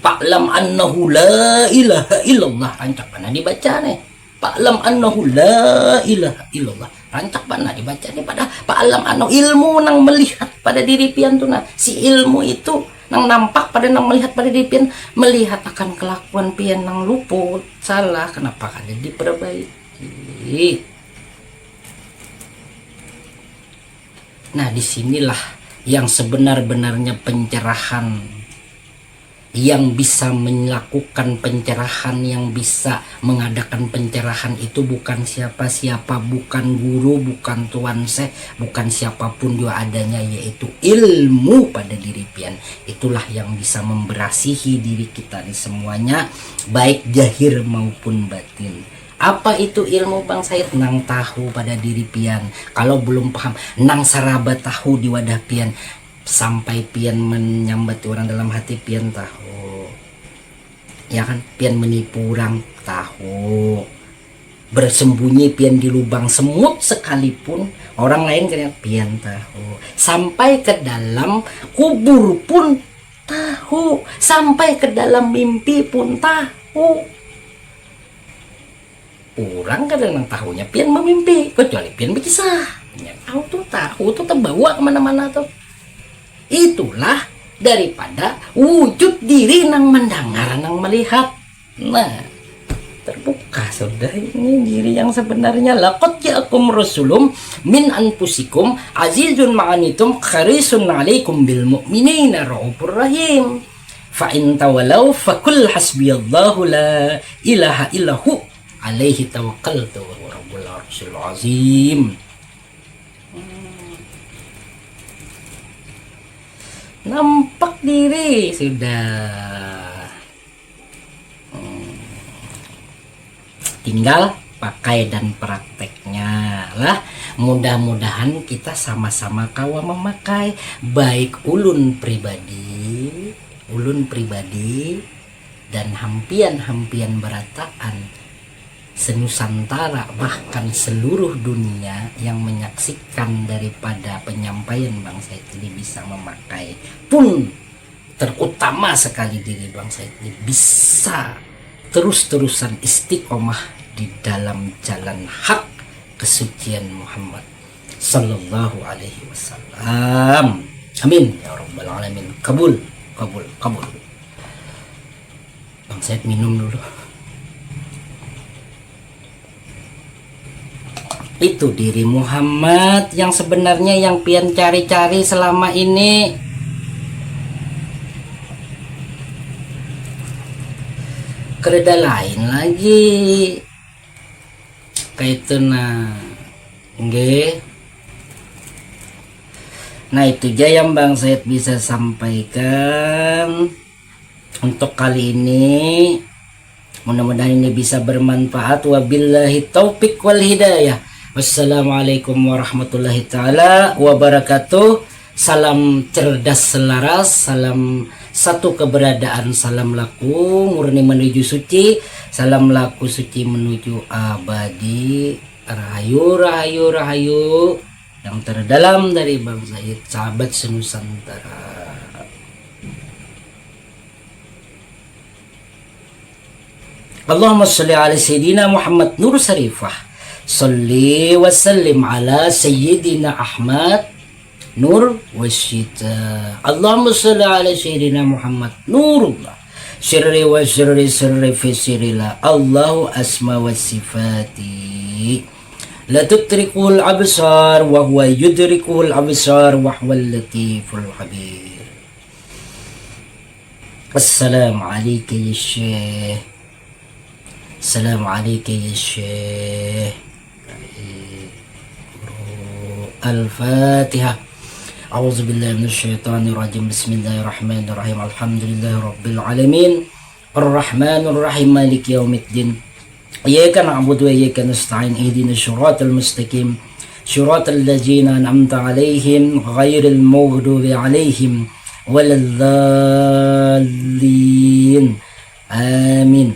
Fa'lam annahu la ilaha illallah. Rancak mana dibaca nih? Fa'lam annahu la ilaha illallah. Rancak mana dibaca nih? Pada fa'lam annahu ilmu nang melihat pada diri pian tuh nah. Si ilmu itu nang nampak pada nang melihat pada diri pian, melihat akan kelakuan pian nang luput salah, kenapa kada diperbaiki. Nah disinilah yang sebenar-benarnya pencerahan, yang bisa melakukan pencerahan, yang bisa mengadakan pencerahan itu bukan siapa-siapa, bukan guru, bukan tuan syekh, bukan siapapun juga adanya, yaitu ilmu pada diri pian. Itulah yang bisa memberasihi diri kita di semuanya, baik jahir maupun batin. Apa itu ilmu Bang Said? Nang tahu pada diri pian. Kalau belum paham, nang saraba tahu di wadah pian. Sampai pian menyambat orang dalam hati pian tahu. Ya kan? Pian menipu orang tahu. Bersembunyi pian di lubang semut sekalipun orang lain kan pian tahu. Sampai ke dalam kubur pun tahu. Sampai ke dalam mimpi pun tahu. tahu. Orang kadang tahunya pian memimpi, kecuali pian berkisah. Yang tahu tuh terbawa kemana-mana tuh. Itulah daripada wujud diri nang mendengar nang melihat. Nah, terbuka sudah ini diri yang sebenarnya. Laqad ja'akum rasulun min anfusikum azizun ma'anitum harisun 'alaikum bil mu'minina raufur rahim. Fa in tawallaw faqul hasbiyallahu la ilaha illahu alaihi tawakkaltu wa huwa rabbul arsyil azim. Nampak diri sudah. Tinggal pakai dan prakteknya lah. Mudah-mudahan kita sama-sama kawa memakai, baik ulun pribadi dan hampian berataan senusantara, bahkan seluruh dunia yang menyaksikan daripada penyampaian Bang Said ini bisa memakai, pun terutama sekali diri Bang Said ini bisa terus-terusan istiqomah di dalam jalan hak kesucian Muhammad sallallahu alaihi wasallam. Amin ya rabbal alamin. Kabul. Bang Said minum dulu. Itu diri Muhammad yang sebenarnya yang pian cari-cari selama ini. Kereda lain lagi kayak itu nah itu aja yang Bang Said bisa sampaikan untuk kali ini. Mudah-mudahan ini bisa bermanfaat. Wabillahi taufik wal hidayah. Wassalamualaikum warahmatullahi ta'ala wabarakatuh. Salam cerdas selaras, salam satu keberadaan, salam laku murni menuju suci, salam laku suci menuju abadi. Rahayu yang terdalam dari Bang Said, sahabat senusantara. Allahumma sholli ala sayyidina Muhammad nur sarifah. Salli wa sallim ala sayyidina Ahmad nur wasyita. Allahumma sholli ala sayyidina Muhammad nurullah. Sirri wa sirri sirri fi sirrillah. Allahu asma wa sifati. La tudrikul absar wa huwa yudrikul absar wa huwal latiful habir. Assalamu alayka ya Syekh. Assalamu alayka ya Syekh. Al-Fatihah. A'udzu billahi minasyaitonir rajim. Bismillahirrahmanirrahim. Alhamdulillahi rabbil alamin. Arrahmanir rahim. Maliki yaumiddin. Iyyaka na'budu wa iyyaka nasta'in. Ihdinas shiratal mustaqim. Shiratal ladzina an'amta 'alaihim ghairil maghdubi 'alaihim waladdallin. Amin.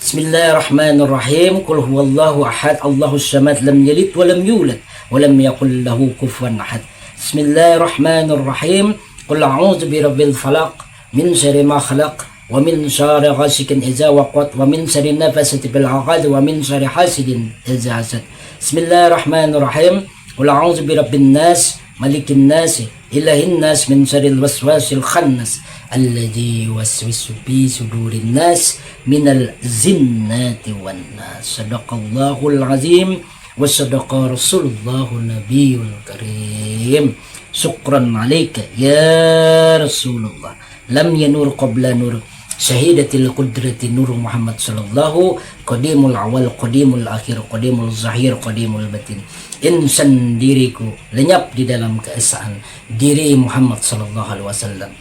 Bismillahirrahmanirrahim. Qul huwallahu ahad. Allahus samad. Lam yalid wa lam yulad walam yakul lahu kufuwan ahad. Bismillahirrahmanirrahim. Qul a'udzu birabbil falaq min syarri ma khalaq wa min syarri ghasikin idza waqab wa min syarri nafasati bil 'uqad wa min syarri hasidin idza hasad. Bismillahirrahmanirrahim. Qul a'udzu birabbin nas malikin nas ilahin nas min syarril waswasil khannas alladzi yuwaswisu fi sudurin nas minal jinnati wan nas. Sadaqallahul azim. Wassadaqa Rasulullahu Nabiyul Karim. Syukran alaika ya Rasulullah. Lam yanur qabla nur syahidatil qudrati nur Muhammad sallallahu qadimul awal qadimul akhir qadimul zahir qadimul batin. Insan diriku lenyap di dalam keesaan diri Muhammad sallallahu alaihi wasallam.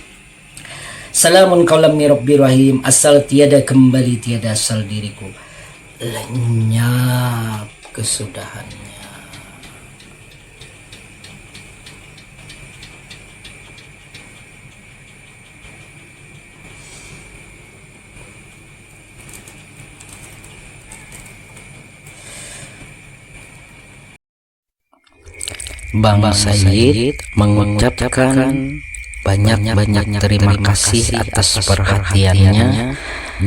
Salamun qaulam min rabbir rahim. Asal tiada kembali tiada asal diriku lenyap kesudahannya. Bang Said mengucapkan banyak-banyak terima kasih atas perhatiannya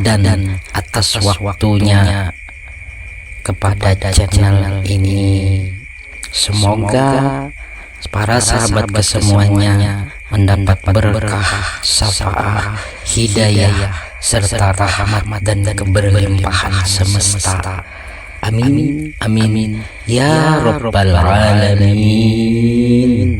dan atas waktunya kepada channel ini. Semoga para sahabat kesemuanya mendapat berkah, syafaat, hidayah, serta rahmat dan keberlimpahan semesta. Amin, amin, ya rabbal alamin.